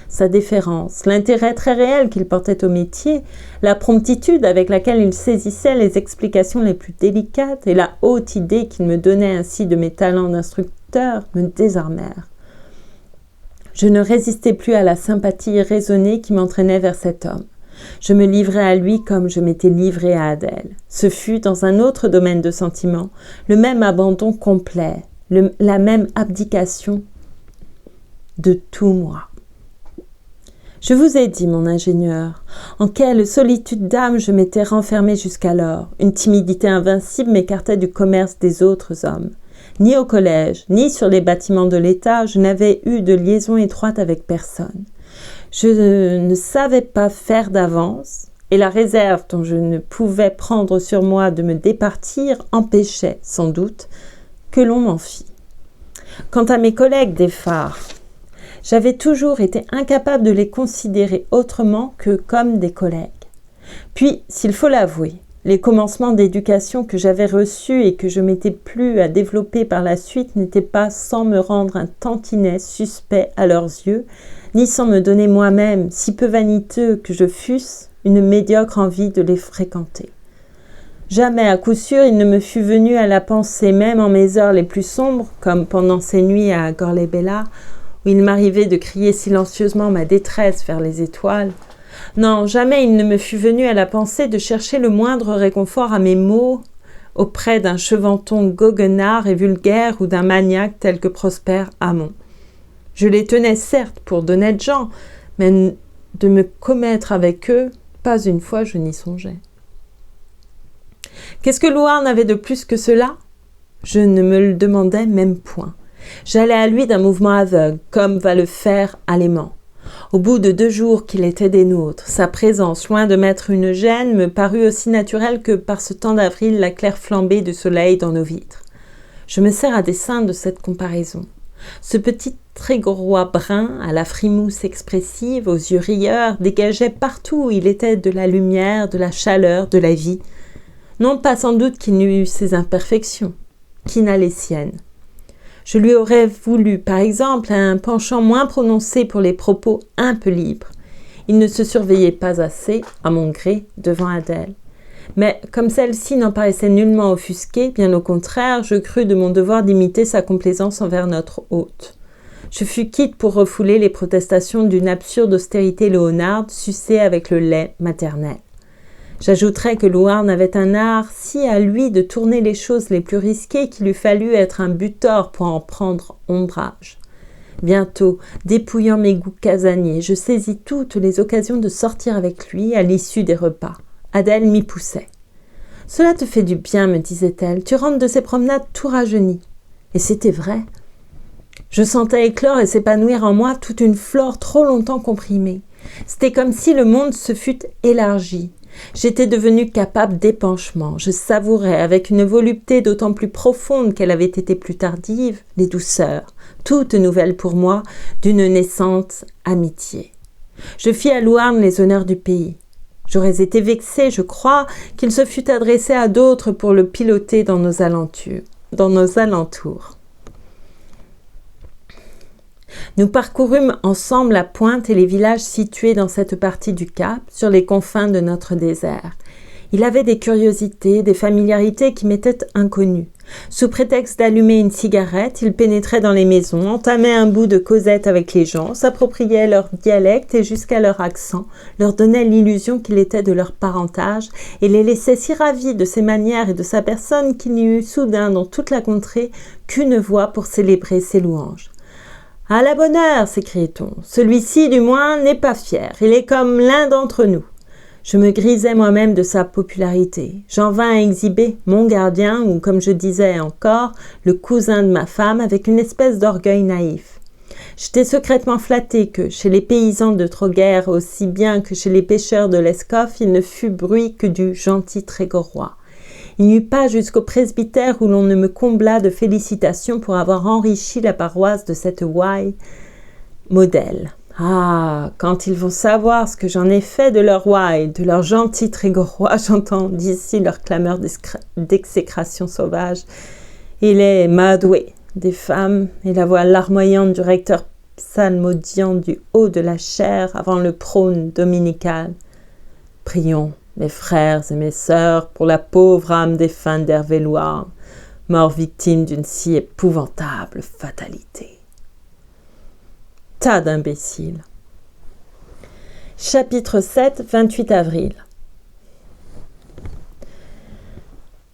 Sa déférence, l'intérêt très réel qu'il portait au métier, la promptitude avec laquelle il saisissait les explications les plus délicates et la haute idée qu'il me donnait ainsi de mes talents d'instructeur me désarmèrent. Je ne résistais plus à la sympathie irraisonnée qui m'entraînait vers cet homme. Je me livrai à lui comme je m'étais livrée à Adèle. Ce fut, dans un autre domaine de sentiment, le même abandon complet, la même abdication de tout moi. Je vous ai dit, mon ingénieur, en quelle solitude d'âme je m'étais renfermée jusqu'alors. Une timidité invincible m'écartait du commerce des autres hommes. Ni au collège, ni sur les bâtiments de l'État, je n'avais eu de liaison étroite avec personne. Je ne savais pas faire d'avance, et la réserve dont je ne pouvais prendre sur moi de me départir empêchait, sans doute, que l'on m'en fît. Quant à mes collègues des phares, j'avais toujours été incapable de les considérer autrement que comme des collègues. Puis, s'il faut l'avouer, les commencements d'éducation que j'avais reçus et que je m'étais plu à développer par la suite n'étaient pas sans me rendre un tantinet suspect à leurs yeux, ni sans me donner moi-même, si peu vaniteux que je fusse, une médiocre envie de les fréquenter. Jamais, à coup sûr, il ne me fût venu à la pensée, même en mes heures les plus sombres, comme pendant ces nuits à Gorlebella, où il m'arrivait de crier silencieusement ma détresse vers les étoiles. Non, jamais il ne me fut venu à la pensée de chercher le moindre réconfort à mes maux auprès d'un chevanton goguenard et vulgaire ou d'un maniaque tel que Prosper Hamon. Je les tenais certes pour d'honnêtes gens, mais de me commettre avec eux, pas une fois je n'y songeais. Qu'est-ce que Louarn avait de plus que cela ? Je ne me le demandais même point. J'allais à lui d'un mouvement aveugle, comme va le faire Alément. Au bout de 2 jours qu'il était des nôtres, sa présence, loin de m'être une gêne, me parut aussi naturelle que par ce temps d'avril la claire flambée du soleil dans nos vitres. Je me sers à dessein de cette comparaison. Ce petit Trégorois brun, à la frimousse expressive, aux yeux rieurs, dégageait partout où il était de la lumière, de la chaleur, de la vie. Non pas sans doute qu'il n'eût eu ses imperfections, qui n'a les siennes. Je lui aurais voulu, par exemple, un penchant moins prononcé pour les propos un peu libres. Il ne se surveillait pas assez, à mon gré, devant Adèle. Mais comme celle-ci n'en paraissait nullement offusquée, bien au contraire, je crus de mon devoir d'imiter sa complaisance envers notre hôte. Je fus quitte pour refouler les protestations d'une absurde austérité léonarde sucée avec le lait maternel. J'ajouterais que Louarn avait un art si à lui de tourner les choses les plus risquées qu'il eût fallu être un butor pour en prendre ombrage. Bientôt, dépouillant mes goûts casaniers, je saisis toutes les occasions de sortir avec lui à l'issue des repas. Adèle m'y poussait. « Cela te fait du bien, me disait-elle, tu rentres de ces promenades tout rajeuni. » Et c'était vrai. Je sentais éclore et s'épanouir en moi toute une flore trop longtemps comprimée. C'était comme si le monde se fût élargi. J'étais devenue capable d'épanchement. Je savourais, avec une volupté d'autant plus profonde qu'elle avait été plus tardive, les douceurs, toutes nouvelles pour moi, d'une naissante amitié. Je fis à Louarn les honneurs du pays. J'aurais été vexée, je crois, qu'il se fût adressé à d'autres pour le piloter dans nos alentours. Nous parcourûmes ensemble la pointe et les villages situés dans cette partie du Cap, sur les confins de notre désert. Il avait des curiosités, des familiarités qui m'étaient inconnues. Sous prétexte d'allumer une cigarette, il pénétrait dans les maisons, entamait un bout de causette avec les gens, s'appropriait leur dialecte et jusqu'à leur accent, leur donnait l'illusion qu'il était de leur parentage et les laissait si ravis de ses manières et de sa personne qu'il n'y eut soudain dans toute la contrée qu'une voix pour célébrer ses louanges. « À la bonne heure !» s'écriait-on. « Celui-ci, du moins, n'est pas fier. Il est comme l'un d'entre nous. » Je me grisais moi-même de sa popularité. J'en vins à exhiber mon gardien, ou comme je disais encore, le cousin de ma femme, avec une espèce d'orgueil naïf. J'étais secrètement flattée que, chez les paysans de Troguère, aussi bien que chez les pêcheurs de l'Escoffe, il ne fût bruit que du gentil Trégorois. Il n'y eut pas jusqu'au presbytère où l'on ne me comblât de félicitations pour avoir enrichi la paroisse de cette ouaille modèle. Ah, quand ils vont savoir ce que j'en ai fait de leur ouaille, de leur gentil Trégorois, j'entends d'ici leur clameur d'exécration sauvage. Il est madoué des femmes et la voix larmoyante du recteur psalmodiant du haut de la chaire avant le prône dominical. Prions, mes frères et mes sœurs, pour la pauvre âme défunte d'Hervé Louarn, mort victime d'une si épouvantable fatalité. Tas d'imbéciles. Chapitre 7, 28 avril.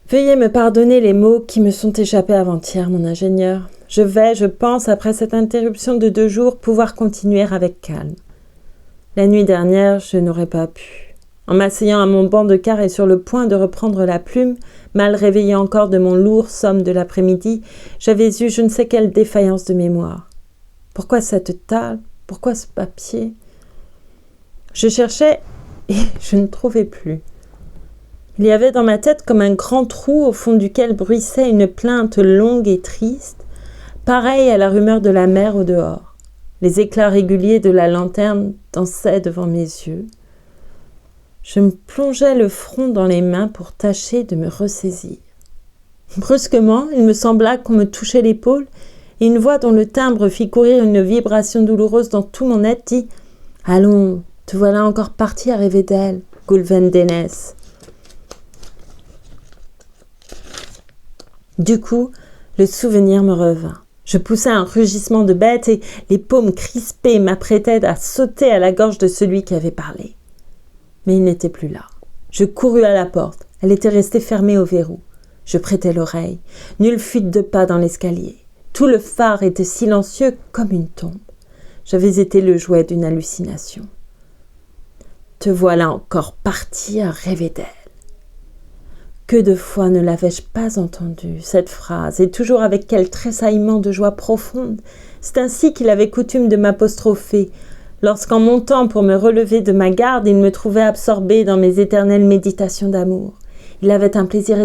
Veuillez me pardonner les mots qui me sont échappés avant-hier, mon ingénieur. Je vais, je pense, après cette interruption de 2 jours, pouvoir continuer avec calme. La nuit dernière, je n'aurais pas pu. En m'asseyant à mon banc de quart et sur le point de reprendre la plume, mal réveillé encore de mon lourd somme de l'après-midi, j'avais eu je ne sais quelle défaillance de mémoire. Pourquoi cette table ? Pourquoi ce papier ? Je cherchais et je ne trouvais plus. Il y avait dans ma tête comme un grand trou au fond duquel bruissait une plainte longue et triste, pareille à la rumeur de la mer au dehors. Les éclats réguliers de la lanterne dansaient devant mes yeux. Je me plongeais le front dans les mains pour tâcher de me ressaisir. Brusquement, il me sembla qu'on me touchait l'épaule et une voix dont le timbre fit courir une vibration douloureuse dans tout mon être dit « Allons, te voilà encore parti à rêver d'elle, Gulvendenez. » Du coup, le souvenir me revint. Je poussai un rugissement de bête et les paumes crispées m'apprêtaient à sauter à la gorge de celui qui avait parlé. Mais il n'était plus là. Je courus à la porte. Elle était restée fermée au verrou. Je prêtai l'oreille. Nulle fuite de pas dans l'escalier. Tout le phare était silencieux comme une tombe. J'avais été le jouet d'une hallucination. Te voilà encore parti à rêver d'elle. Que de fois ne l'avais-je pas entendue, cette phrase, et toujours avec quel tressaillement de joie profonde. C'est ainsi qu'il avait coutume de m'apostropher, lorsqu'en montant pour me relever de ma garde, il me trouvait absorbé dans mes éternelles méditations d'amour. Il avait un plaisir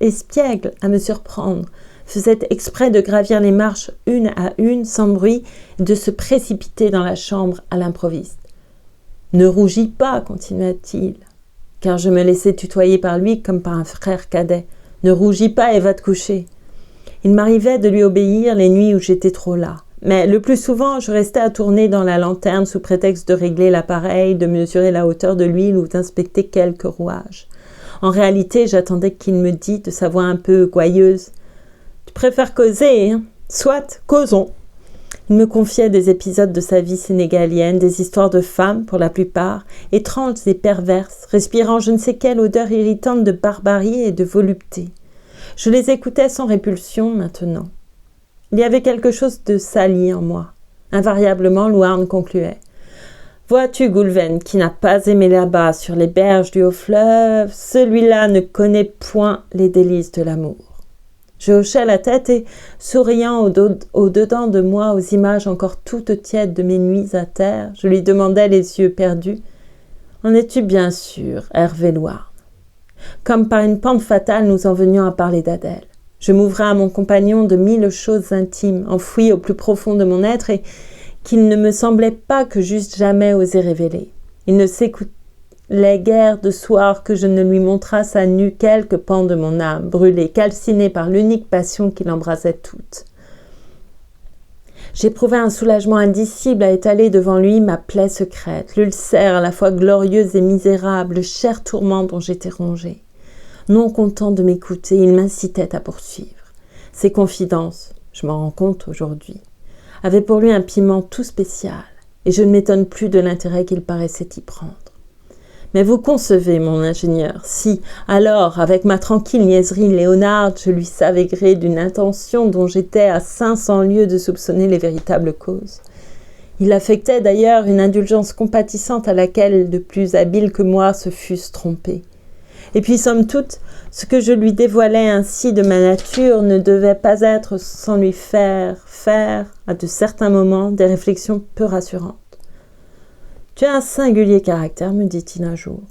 espiègle à me surprendre, faisait exprès de gravir les marches une à une, sans bruit, et de se précipiter dans la chambre à l'improviste. « Ne rougis pas, continua-t-il, car je me laissais tutoyer par lui comme par un frère cadet. Ne rougis pas et va te coucher. » Il m'arrivait de lui obéir les nuits où j'étais trop las. Mais le plus souvent, je restais à tourner dans la lanterne sous prétexte de régler l'appareil, de mesurer la hauteur de l'huile ou d'inspecter quelques rouages. En réalité, j'attendais qu'il me dît de sa voix un peu gouailleuse. « Tu préfères causer, hein ? Soit, causons. » Il me confiait des épisodes de sa vie sénégalienne, des histoires de femmes, pour la plupart, étranges et perverses, respirant je ne sais quelle odeur irritante de barbarie et de volupté. Je les écoutais sans répulsion maintenant. Il y avait quelque chose de sali en moi. Invariablement, Louarn concluait. « Vois-tu, Goulven, qui n'a pas aimé là-bas, sur les berges du haut fleuve, celui-là ne connaît point les délices de l'amour. » Je hochais la tête et, souriant au-dedans de moi aux images encore toutes tièdes de mes nuits à terre, je lui demandais les yeux perdus. « En es-tu bien sûr, Hervé Louarn ?» Comme par une pente fatale, nous en venions à parler d'Adèle. Je m'ouvrais à mon compagnon de 1000 choses intimes, enfouies au plus profond de mon être et qu'il ne me semblait pas que j'eusse jamais osé révéler. Il ne s'écoutait guère de soir que je ne lui montrasse à nu quelques pans de mon âme, brûlée, calcinée par l'unique passion qui l'embrasait toute. J'éprouvais un soulagement indicible à étaler devant lui ma plaie secrète, l'ulcère à la fois glorieux et misérable, le cher tourment dont j'étais rongée. Non content de m'écouter, il m'incitait à poursuivre. Ses confidences, je m'en rends compte aujourd'hui, avaient pour lui un piment tout spécial, et je ne m'étonne plus de l'intérêt qu'il paraissait y prendre. Mais vous concevez, mon ingénieur, si, alors, avec ma tranquille niaiserie léonarde, je lui savais gré d'une intention dont j'étais à 500 lieues de soupçonner les véritables causes. Il affectait d'ailleurs une indulgence compatissante à laquelle de plus habiles que moi se fussent trompés. Et puis, somme toute, ce que je lui dévoilais ainsi de ma nature ne devait pas être sans lui faire, à de certains moments, des réflexions peu rassurantes. « Tu as un singulier caractère, me dit-il un jour.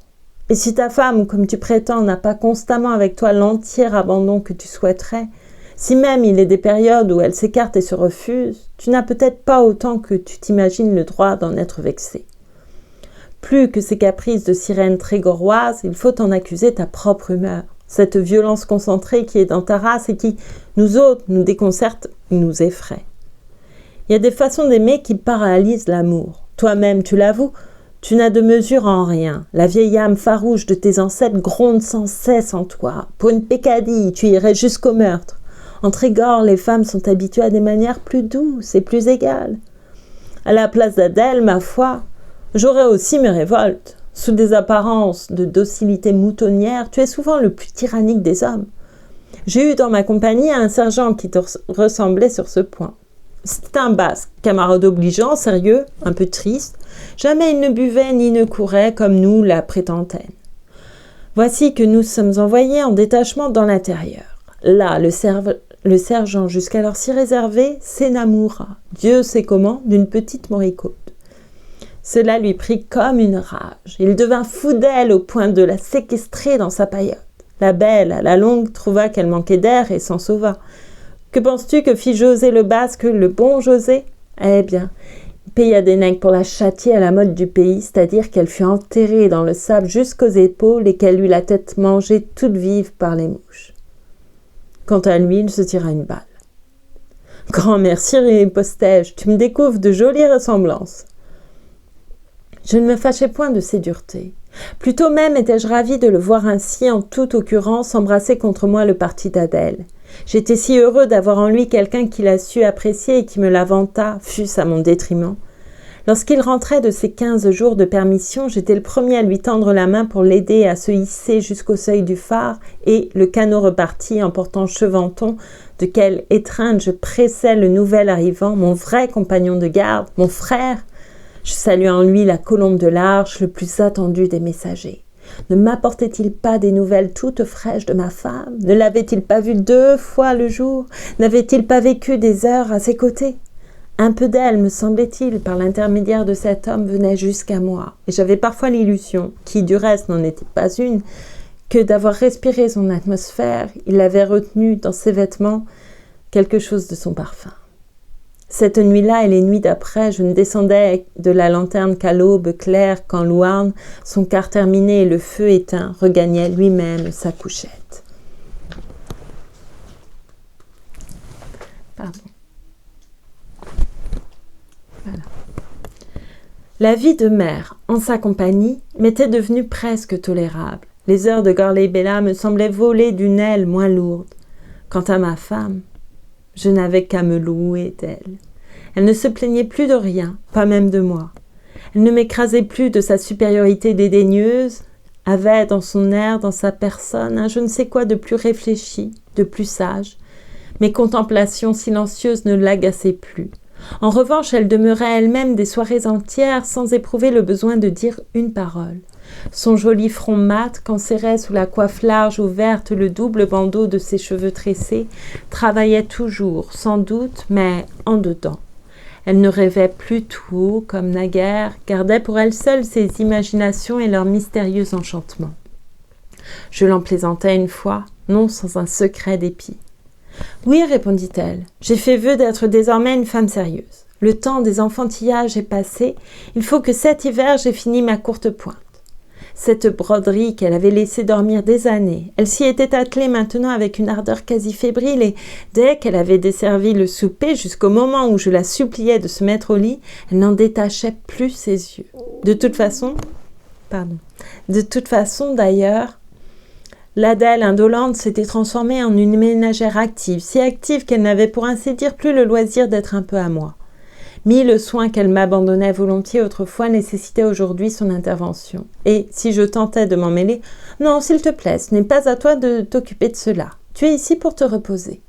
Et si ta femme, comme tu prétends, n'a pas constamment avec toi l'entier abandon que tu souhaiterais, si même il est des périodes où elle s'écarte et se refuse, tu n'as peut-être pas autant que tu t'imagines le droit d'en être vexé. Plus que ces caprices de sirène trégoroise, il faut en accuser ta propre humeur, cette violence concentrée qui est dans ta race et qui, nous autres, nous déconcerte et nous effraie. Il y a des façons d'aimer qui paralysent l'amour. Toi-même, tu l'avoues, tu n'as de mesure en rien. La vieille âme farouche de tes ancêtres gronde sans cesse en toi. Pour une peccadille, tu irais jusqu'au meurtre. En Trégor, les femmes sont habituées à des manières plus douces et plus égales. À la place d'Adèle, ma foi, j'aurais aussi mes révoltes. Sous des apparences de docilité moutonnière, tu es souvent le plus tyrannique des hommes. J'ai eu dans ma compagnie un sergent qui te ressemblait sur ce point. C'était un basque, camarade obligeant, sérieux, un peu triste. Jamais il ne buvait ni ne courait comme nous la prétentaine. Voici que nous sommes envoyés en détachement dans l'intérieur. Là, le sergent, jusqu'alors si réservé, s'énamoura, Dieu sait comment, d'une petite moricaute. Cela lui prit comme une rage. Il devint fou d'elle au point de la séquestrer dans sa paillote. La belle, à la longue, trouva qu'elle manquait d'air et s'en sauva. Que penses-tu que fit José le Basque, le bon José ? Eh bien, il paya des nègres pour la châtier à la mode du pays, c'est-à-dire qu'elle fut enterrée dans le sable jusqu'aux épaules et qu'elle eut la tête mangée toute vive par les mouches. Quant à lui, il se tira une balle. « Grand merci, ripostai-je, tu me découvres de jolies ressemblances. » Je ne me fâchais point de ses duretés. Plutôt même étais-je ravie de le voir ainsi, en toute occurrence, embrasser contre moi le parti d'Adèle. J'étais si heureux d'avoir en lui quelqu'un qui l'a su apprécier et qui me la vanta, fût-ce à mon détriment. Lorsqu'il rentrait de ses 15 jours de permission, j'étais le premier à lui tendre la main pour l'aider à se hisser jusqu'au seuil du phare, et, le canot reparti, emportant Chevanton, de quelle étreinte je pressais le nouvel arrivant, mon vrai compagnon de garde, mon frère. Je saluais en lui la colombe de l'Arche, le plus attendu des messagers. Ne m'apportait-il pas des nouvelles toutes fraîches de ma femme? Ne l'avait-il pas vue 2 fois le jour? N'avait-il pas vécu des heures à ses côtés? Un peu d'elle, me semblait-il, par l'intermédiaire de cet homme, venait jusqu'à moi, et j'avais parfois l'illusion, qui du reste n'en était pas une, que d'avoir respiré son atmosphère, il avait retenu dans ses vêtements quelque chose de son parfum. Cette nuit-là et les nuits d'après, je ne descendais de la lanterne qu'à l'aube claire quand Louarn, son quart terminé et le feu éteint, regagnait lui-même sa couchette. Pardon. Voilà. La vie de mère, en sa compagnie, m'était devenue presque tolérable. Les heures de Gourlay Bella me semblaient voler d'une aile moins lourde. Quant à ma femme, je n'avais qu'à me louer d'elle. Elle ne se plaignait plus de rien, pas même de moi. Elle ne m'écrasait plus de sa supériorité dédaigneuse, avait dans son air, dans sa personne, un je ne sais quoi de plus réfléchi, de plus sage. Mes contemplations silencieuses ne l'agaçaient plus. En revanche, elle demeurait elle-même des soirées entières sans éprouver le besoin de dire une parole. Son joli front mat, qu'enserrait sous la coiffe large ouverte le double bandeau de ses cheveux tressés, travaillait toujours, sans doute, mais en dedans. Elle ne rêvait plus tout haut, comme naguère, gardait pour elle seule ses imaginations et leurs mystérieux enchantements. Je l'en plaisantai une fois, non sans un secret dépit. « Oui, répondit-elle, j'ai fait vœu d'être désormais une femme sérieuse. Le temps des enfantillages est passé, il faut que cet hiver j'ai fini ma courte pointe. » Cette broderie qu'elle avait laissé dormir des années, elle s'y était attelée maintenant avec une ardeur quasi fébrile et, dès qu'elle avait desservi le souper, jusqu'au moment où je la suppliais de se mettre au lit, elle n'en détachait plus ses yeux. De toute façon, d'ailleurs, l'Adèle indolente s'était transformée en une ménagère active, si active qu'elle n'avait pour ainsi dire plus le loisir d'être un peu à moi. Mille soins qu'elle m'abandonnait volontiers autrefois nécessitaient aujourd'hui son intervention. Et si je tentais de m'en mêler, « Non, s'il te plaît, ce n'est pas à toi de t'occuper de cela. Tu es ici pour te reposer. »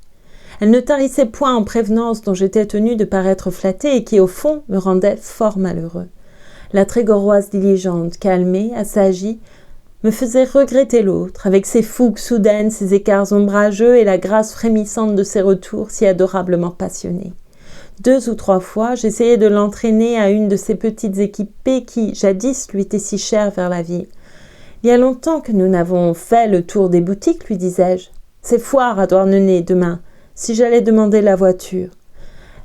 Elle ne tarissait point en prévenances dont j'étais tenue de paraître flattée et qui, au fond, me rendaient fort malheureux. La Trégoroise diligente, calmée, assagie, me faisait regretter l'autre, avec ses fougues soudaines, ses écarts ombrageux et la grâce frémissante de ses retours si adorablement passionnés. 2 ou 3 fois, j'essayais de l'entraîner à une de ces petites équipées qui, jadis, lui étaient si chères vers la ville. « Il y a longtemps que nous n'avons fait le tour des boutiques, lui disais-je. C'est foire à Douarnenez demain, si j'allais demander la voiture. »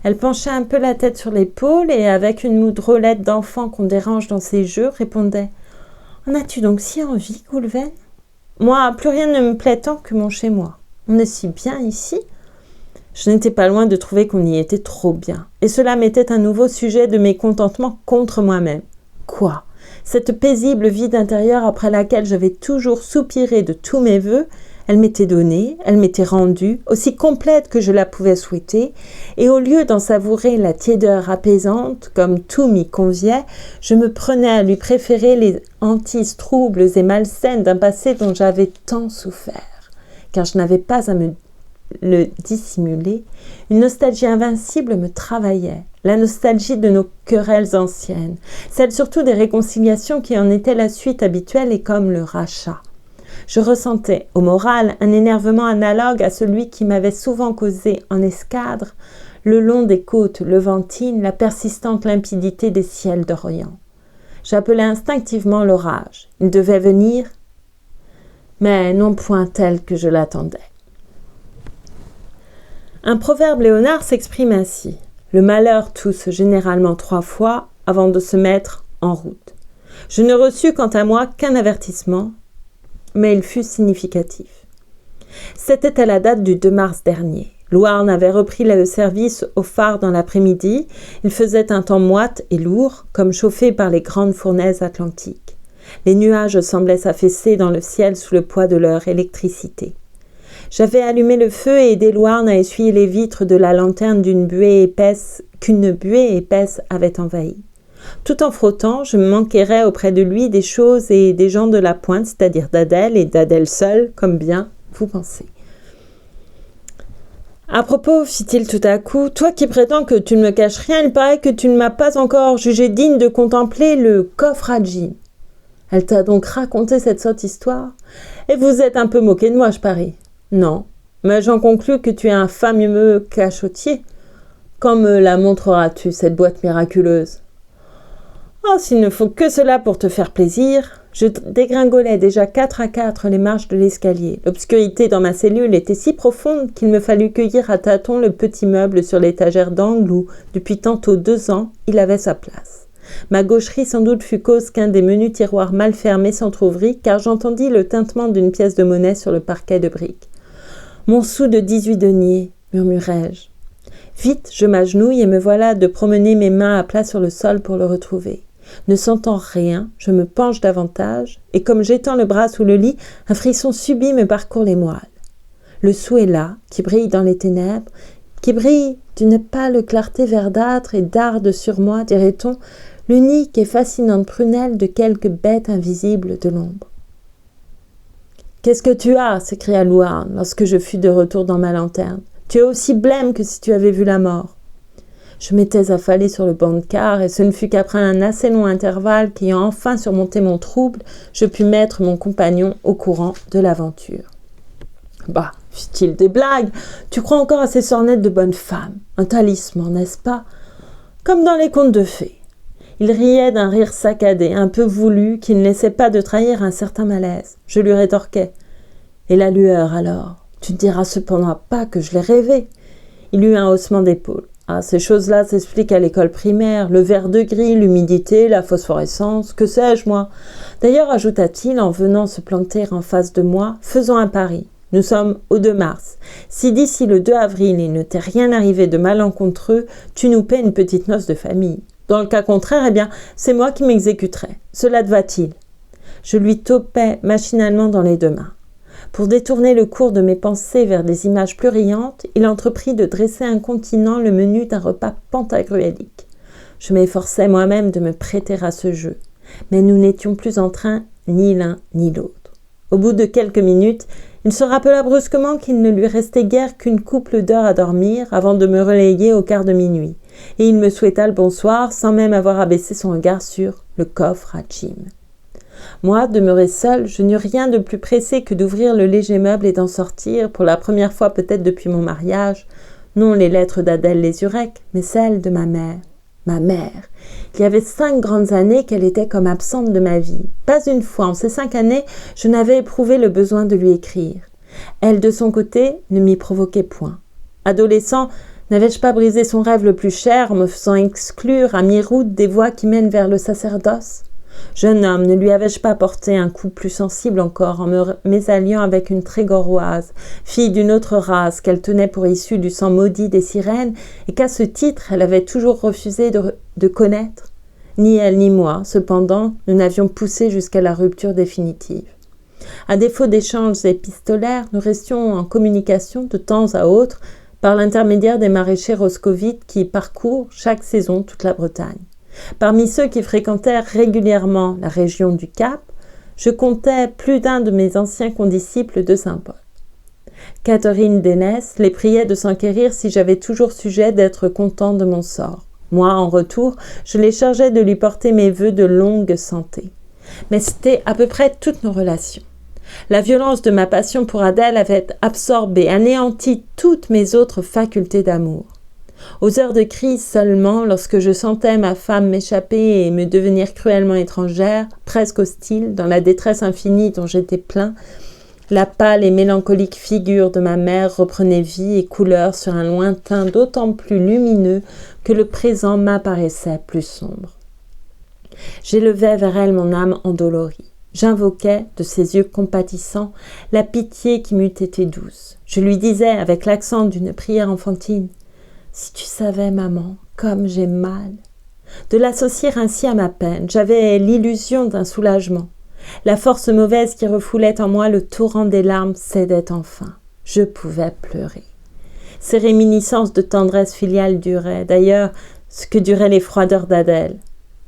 Elle penchait un peu la tête sur l'épaule et, avec une moue drôlette d'enfant qu'on dérange dans ses jeux, répondait « En as-tu donc si envie, Goulven ? Moi, plus rien ne me plaît tant que mon chez-moi. On est si bien ici. » Je n'étais pas loin de trouver qu'on y était trop bien, et cela m'était un nouveau sujet de mécontentement contre moi-même. Quoi ? Cette paisible vie d'intérieur après laquelle j'avais toujours soupiré de tous mes vœux, elle m'était donnée, elle m'était rendue, aussi complète que je la pouvais souhaiter, et au lieu d'en savourer la tiédeur apaisante, comme tout m'y conviait, je me prenais à lui préférer les hantises troubles et malsaines d'un passé dont j'avais tant souffert, car je n'avais pas à me le dissimuler, une nostalgie invincible me travaillait, la nostalgie de nos querelles anciennes, celle surtout des réconciliations qui en étaient la suite habituelle et comme le rachat. Je ressentais, au moral, un énervement analogue à celui qui m'avait souvent causé en escadre, le long des côtes levantines, la persistante limpidité des ciels d'Orient. J'appelais instinctivement l'orage. Il devait venir, mais non point tel que je l'attendais. Un proverbe léonard s'exprime ainsi. Le malheur tousse généralement 3 fois avant de se mettre en route. Je ne reçus quant à moi qu'un avertissement, mais il fut significatif. C'était à la date du 2 mars dernier. Louarn avait repris le service au phare dans l'après-midi. Il faisait un temps moite et lourd, comme chauffé par les grandes fournaises atlantiques. Les nuages semblaient s'affaisser dans le ciel sous le poids de leur électricité. J'avais allumé le feu et aidé Louarn à essuyer les vitres de la lanterne qu'une buée épaisse avait envahie. Tout en frottant, je me m'enquérais auprès de lui des choses et des gens de la pointe, c'est-à-dire d'Adèle et d'Adèle seule, comme bien vous pensez. À propos, fit-il tout à coup, toi qui prétends que tu ne me caches rien, il paraît que tu ne m'as pas encore jugé digne de contempler le coffre à Jim. Elle t'a donc raconté cette sotte histoire? Et vous êtes un peu moqué de moi, je parie. Non, mais j'en conclus que tu es un fameux cachotier. Quand me la montreras-tu, cette boîte miraculeuse? Oh, s'il ne faut que cela pour te faire plaisir. Je dégringolais déjà 4 à 4 les marches de l'escalier. L'obscurité dans ma cellule était si profonde qu'il me fallut cueillir à tâtons le petit meuble sur l'étagère d'angle où, depuis tantôt 2 ans, il avait sa place. Ma gaucherie sans doute fut cause qu'un des menus tiroirs mal fermés s'entr'ouvrit, car j'entendis le tintement d'une pièce de monnaie sur le parquet de briques. « Mon sou de 18 deniers » murmurai-je. Vite, je m'agenouille et me voilà de promener mes mains à plat sur le sol pour le retrouver. Ne sentant rien, je me penche davantage, et comme j'étends le bras sous le lit, un frisson subit me parcourt les moelles. Le sou est là, qui brille dans les ténèbres, qui brille d'une pâle clarté verdâtre et darde sur moi, dirait-on, l'unique et fascinante prunelle de quelque bête invisible de l'ombre. « Qu'est-ce que tu as » s'écria Louarn, lorsque je fus de retour dans ma lanterne. « Tu es aussi blême que si tu avais vu la mort. » Je m'étais affalée sur le banc de car, et ce ne fut qu'après un assez long intervalle qu'ayant enfin surmonté mon trouble, je pus mettre mon compagnon au courant de l'aventure. « Bah, fit-il, des blagues. Tu crois encore à ces sornettes de bonne femme. Un talisman, n'est-ce pas? Comme dans les contes de fées. » Il riait d'un rire saccadé, un peu voulu, qui ne laissait pas de trahir un certain malaise. Je lui rétorquai. « Et la lueur, alors? Tu ne diras cependant pas que je l'ai rêvée. » Il eut un haussement d'épaule. « Ah, ces choses-là s'expliquent à l'école primaire, le vert de gris, l'humidité, la phosphorescence, que sais-je, moi. D'ailleurs, ajouta-t-il en venant se planter en face de moi, faisons un pari. Nous sommes au 2 mars. Si d'ici le 2 avril il ne t'est rien arrivé de malencontreux, tu nous paies une petite noce de famille. Dans le cas contraire, eh bien, c'est moi qui m'exécuterai. Cela te va-t-il » Je lui topai machinalement dans les 2 mains. Pour détourner le cours de mes pensées vers des images plus riantes, il entreprit de dresser incontinent le menu d'un repas pantagruélique. Je m'efforçais moi-même de me prêter à ce jeu, mais nous n'étions plus en train ni l'un ni l'autre. Au bout de quelques minutes, il se rappela brusquement qu'il ne lui restait guère qu'une couple d'heures à dormir avant de me relayer au quart de minuit, et il me souhaita le bonsoir sans même avoir abaissé son regard sur le coffre à Jim. Moi, demeuré seul, je n'eus rien de plus pressé que d'ouvrir le léger meuble et d'en sortir, pour la première fois peut-être depuis mon mariage, non les lettres d'Adèle Lézurec, mais celles de ma mère. Ma mère. Il y avait 5 grandes années qu'elle était comme absente de ma vie. Pas une fois en ces 5 années, je n'avais éprouvé le besoin de lui écrire. Elle, de son côté, ne m'y provoquait point. Adolescent, n'avais-je pas brisé son rêve le plus cher en me faisant exclure à mi-route des voies qui mènent vers le sacerdoce? Jeune homme, ne lui avais-je pas porté un coup plus sensible encore en me mésalliant avec une trégoroise, fille d'une autre race qu'elle tenait pour issue du sang maudit des sirènes et qu'à ce titre elle avait toujours refusé de connaître? Ni elle ni moi, cependant, nous n'avions poussé jusqu'à la rupture définitive. À défaut d'échanges épistolaires, nous restions en communication de temps à autre par l'intermédiaire des maraîchers roscovites qui parcourent chaque saison toute la Bretagne. Parmi ceux qui fréquentèrent régulièrement la région du Cap, je comptais plus d'un de mes anciens condisciples de Saint-Paul. Catherine d'Enès les priait de s'enquérir si j'avais toujours sujet d'être content de mon sort. Moi, en retour, je les chargeais de lui porter mes vœux de longue santé. Mais c'était à peu près toutes nos relations. La violence de ma passion pour Adèle avait absorbé, anéanti toutes mes autres facultés d'amour. Aux heures de crise seulement, lorsque je sentais ma femme m'échapper et me devenir cruellement étrangère, presque hostile, dans la détresse infinie dont j'étais plein, la pâle et mélancolique figure de ma mère reprenait vie et couleur sur un lointain d'autant plus lumineux que le présent m'apparaissait plus sombre. J'élevais vers elle mon âme endolorie. J'invoquais, de ses yeux compatissants, la pitié qui m'eût été douce. Je lui disais, avec l'accent d'une prière enfantine, « Si tu savais, maman, comme j'ai mal !» De l'associer ainsi à ma peine, j'avais l'illusion d'un soulagement. La force mauvaise qui refoulait en moi le torrent des larmes cédait enfin. Je pouvais pleurer. Ces réminiscences de tendresse filiale duraient, d'ailleurs, ce que duraient les froideurs d'Adèle.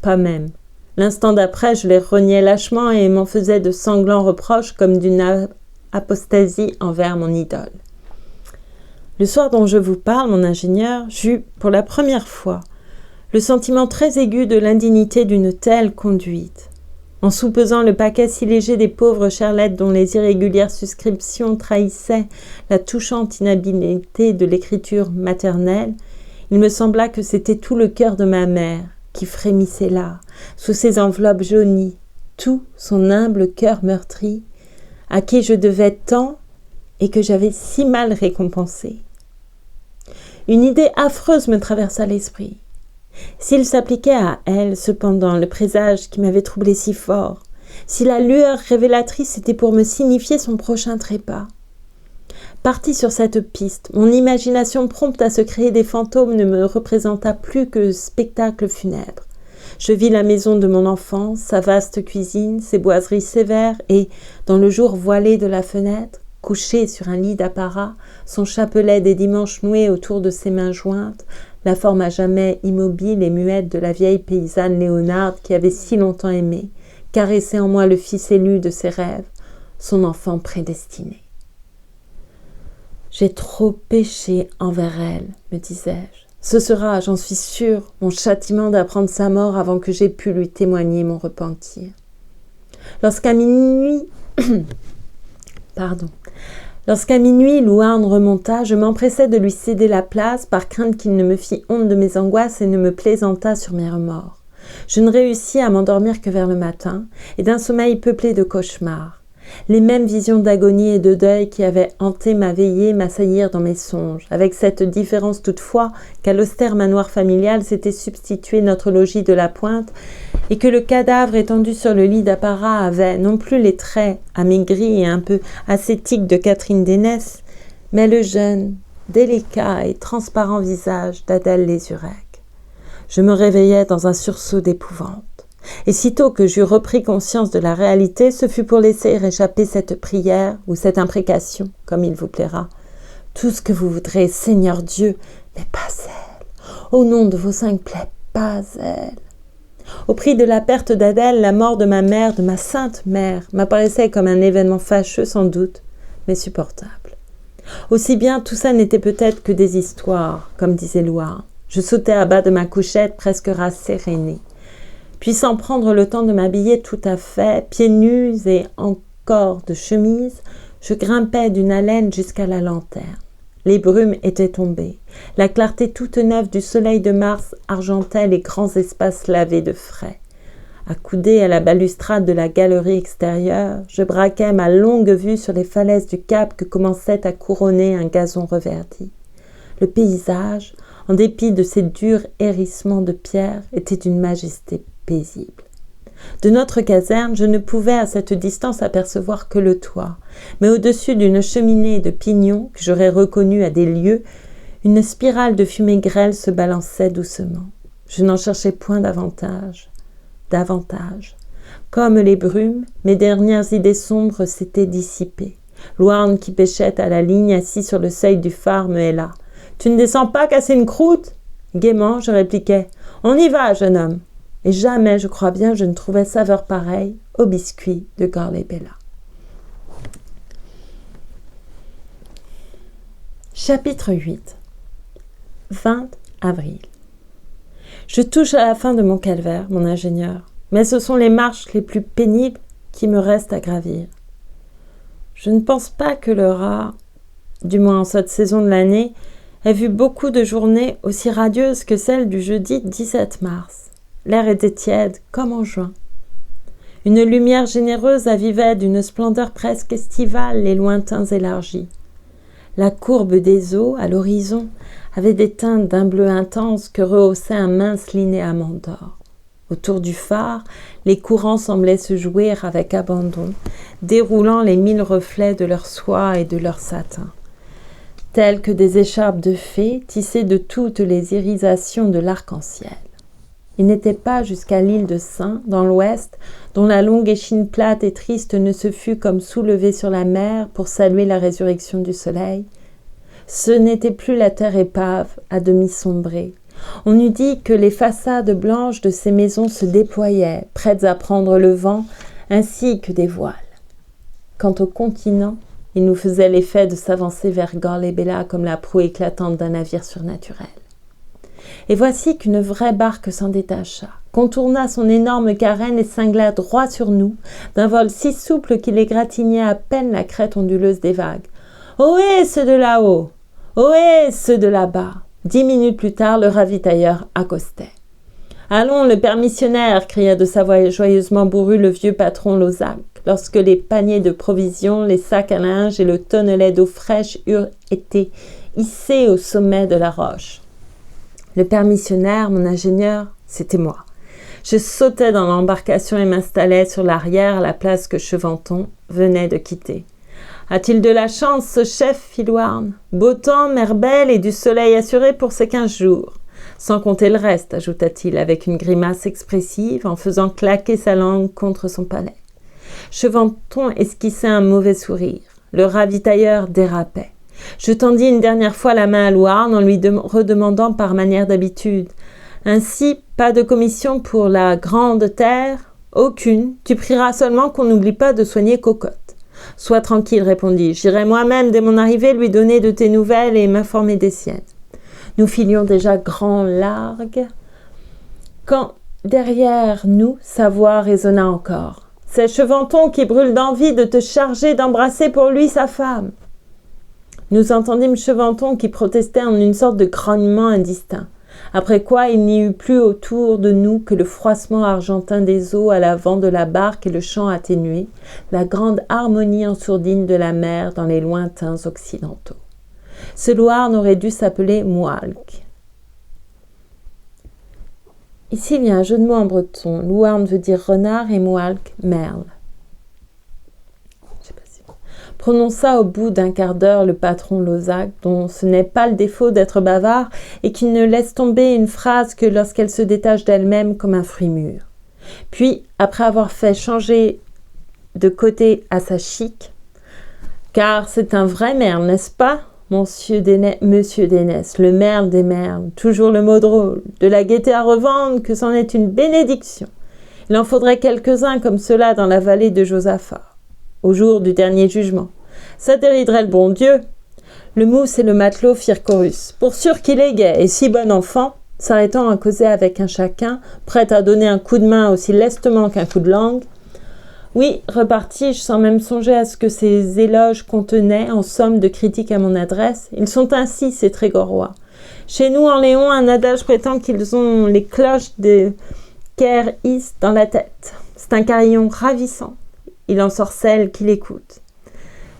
Pas même. L'instant d'après, je les reniais lâchement et m'en faisais de sanglants reproches comme d'une apostasie envers mon idole. Le soir dont je vous parle, mon ingénieur, j'eus, pour la première fois, le sentiment très aigu de l'indignité d'une telle conduite. En soupesant le paquet si léger des pauvres charlettes dont les irrégulières suscriptions trahissaient la touchante inhabilité de l'écriture maternelle, il me sembla que c'était tout le cœur de ma mère qui frémissait là, sous ses enveloppes jaunies, tout son humble cœur meurtri, à qui je devais tant et que j'avais si mal récompensé. Une idée affreuse me traversa l'esprit. S'il s'appliquait à elle, cependant, le présage qui m'avait troublé si fort, si la lueur révélatrice était pour me signifier son prochain trépas. Parti sur cette piste, mon imagination prompte à se créer des fantômes ne me représenta plus que spectacle funèbre. Je vis la maison de mon enfance, sa vaste cuisine, ses boiseries sévères et, dans le jour voilé de la fenêtre, couché sur un lit d'apparat, son chapelet des dimanches noué autour de ses mains jointes, la forme à jamais immobile et muette de la vieille paysanne Léonarde qui avait si longtemps aimé, caressait en moi le fils élu de ses rêves, son enfant prédestiné. J'ai trop péché envers elle, me disais-je. Ce sera, j'en suis sûre, mon châtiment d'apprendre sa mort avant que j'aie pu lui témoigner mon repentir. Lorsqu'à minuit, Louarn remonta, je m'empressai de lui céder la place par crainte qu'il ne me fît honte de mes angoisses et ne me plaisantât sur mes remords. Je ne réussis à m'endormir que vers le matin, et d'un sommeil peuplé de cauchemars. Les mêmes visions d'agonie et de deuil qui avaient hanté ma veillée m'assaillirent dans mes songes, avec cette différence toutefois qu'à l'austère manoir familial s'était substitué notre logis de la Pointe, et que le cadavre étendu sur le lit d'apparat avait non plus les traits amaigris et un peu ascétiques de Catherine d'Enès, mais le jeune, délicat et transparent visage d'Adèle Lézurec. Je me réveillais dans un sursaut d'épouvante. Et sitôt que j'eus repris conscience de la réalité, ce fut pour laisser échapper cette prière ou cette imprécation, comme il vous plaira. Tout ce que vous voudrez, Seigneur Dieu, mais pas elle. Au nom de vos 5 plaies, pas elle. Au prix de la perte d'Adèle, la mort de ma mère, de ma sainte mère, m'apparaissait comme un événement fâcheux sans doute, mais supportable. Aussi bien tout ça n'était peut-être que des histoires, comme disait Louarn. Je sautai à bas de ma couchette, presque rassérénée. Puis sans prendre le temps de m'habiller tout à fait, pieds nus et encore de chemise, je grimpai d'une haleine jusqu'à la lanterne. Les brumes étaient tombées. La clarté toute neuve du soleil de mars argentait les grands espaces lavés de frais. Accoudé à la balustrade de la galerie extérieure, je braquai ma longue vue sur les falaises du Cap que commençait à couronner un gazon reverdi. Le paysage, en dépit de ses durs hérissements de pierre, était d'une majesté paisible. De notre caserne, je ne pouvais à cette distance apercevoir que le toit, mais au-dessus d'une cheminée de pignons que j'aurais reconnue à des lieues, une spirale de fumée grêle se balançait doucement. Je n'en cherchais point davantage. Comme les brumes, mes dernières idées sombres s'étaient dissipées. Louarn, qui pêchait à la ligne, assis sur le seuil du phare, me héla. « Tu ne descends pas casser une croûte ?» Gaiement, je répliquais. « On y va, jeune homme !» Et jamais, je crois bien, je ne trouvais saveur pareille au biscuit de Carlet-Bella. Chapitre 8. 20 avril. Je touche à la fin de mon calvaire, mon ingénieur, mais ce sont les marches les plus pénibles qui me restent à gravir. Je ne pense pas que le rat, du moins en cette saison de l'année, ait vu beaucoup de journées aussi radieuses que celle du jeudi 17 mars. L'air était tiède, comme en juin. Une lumière généreuse avivait d'une splendeur presque estivale les lointains élargis. La courbe des eaux, à l'horizon, avait des teintes d'un bleu intense que rehaussait un mince linéament d'or. Autour du phare, les courants semblaient se jouer avec abandon, déroulant les 1000 reflets de leur soie et de leur satin. Tels que des écharpes de fées tissées de toutes les irisations de l'arc-en-ciel. Il n'était pas jusqu'à l'île de Sein, dans l'ouest, dont la longue échine plate et triste ne se fût comme soulevée sur la mer pour saluer la résurrection du soleil. Ce n'était plus la terre épave, à demi sombrée, On eût dit que les façades blanches de ces maisons se déployaient, prêtes à prendre le vent, ainsi que des voiles. Quant au continent, il nous faisait l'effet de s'avancer vers Gorlebella comme la proue éclatante d'un navire surnaturel. Et voici qu'une vraie barque s'en détacha, contourna son énorme carène et cingla droit sur nous, d'un vol si souple qu'il égratignait à peine la crête onduleuse des vagues. « Ohé, ceux de là-haut! Ohé, ceux de là-bas !» 10 minutes plus tard, le ravitailleur accostait. « Allons, le père missionnaire !» cria de sa voix joyeusement bourrue le vieux patron Lauzac, lorsque les paniers de provisions, les sacs à linge et le tonnelet d'eau fraîche eurent été hissés au sommet de la roche. Le père missionnaire, mon ingénieur, c'était moi. Je sautais dans l'embarcation et m'installais sur l'arrière à la place que Cheventon venait de quitter. « A-t-il de la chance, ce chef, fit Louarn ? Beau temps, mer belle et du soleil assuré pour ces 15 jours. Sans compter le reste, ajouta-t-il avec une grimace expressive en faisant claquer sa langue contre son palais. Cheventon esquissait un mauvais sourire. Le ravitailleur dérapait. Je tendis une dernière fois la main à Louarn en lui redemandant par manière d'habitude. « Ainsi, pas de commission pour la grande terre ? » « Aucune. Tu prieras seulement qu'on n'oublie pas de soigner Cocotte. » « Sois tranquille, répondis-je. J'irai moi-même dès mon arrivée lui donner de tes nouvelles et m'informer des siennes. » Nous filions déjà grand largue, quand derrière nous sa voix résonna encore. « C'est Cheventon qui brûle d'envie de te charger d'embrasser pour lui sa femme. » Nous entendîmes Cheventon qui protestait en une sorte de grognement indistinct. Après quoi, il n'y eut plus autour de nous que le froissement argentin des eaux à l'avant de la barque et le chant atténué, la grande harmonie en sourdine de la mer dans les lointains occidentaux. Ce Louarn aurait dû s'appeler Moualk. Ici, il y a un jeu de mots en breton. Louarn veut dire renard et Moualk, merle. Prononça au bout d'un quart d'heure le patron Lauzac, dont ce n'est pas le défaut d'être bavard et qui ne laisse tomber une phrase que lorsqu'elle se détache d'elle-même comme un fruit mûr. Puis, après avoir fait changer de côté à sa chique, « Car c'est un vrai merle, n'est-ce pas, monsieur Dénès, le merle des merles, toujours le mot drôle, de la gaieté à revendre que c'en est une bénédiction. Il en faudrait quelques-uns comme cela dans la vallée de Josaphat. Au jour du dernier jugement. Ça dériderait le bon Dieu. » Le mousse et le matelot firent chorus. « Pour sûr qu'il est gai et si bon enfant !» s'arrêtant à causer avec un chacun, prêt à donner un coup de main aussi lestement qu'un coup de langue. « Oui, repartis-je sans même songer à ce que ces éloges contenaient, en somme de critiques à mon adresse. Ils sont ainsi, ces Trégorois. Chez nous, en Léon, un adage prétend qu'ils ont les cloches de Ker-Is dans la tête. C'est un carillon ravissant. Il en sorcelle qui l'écoute.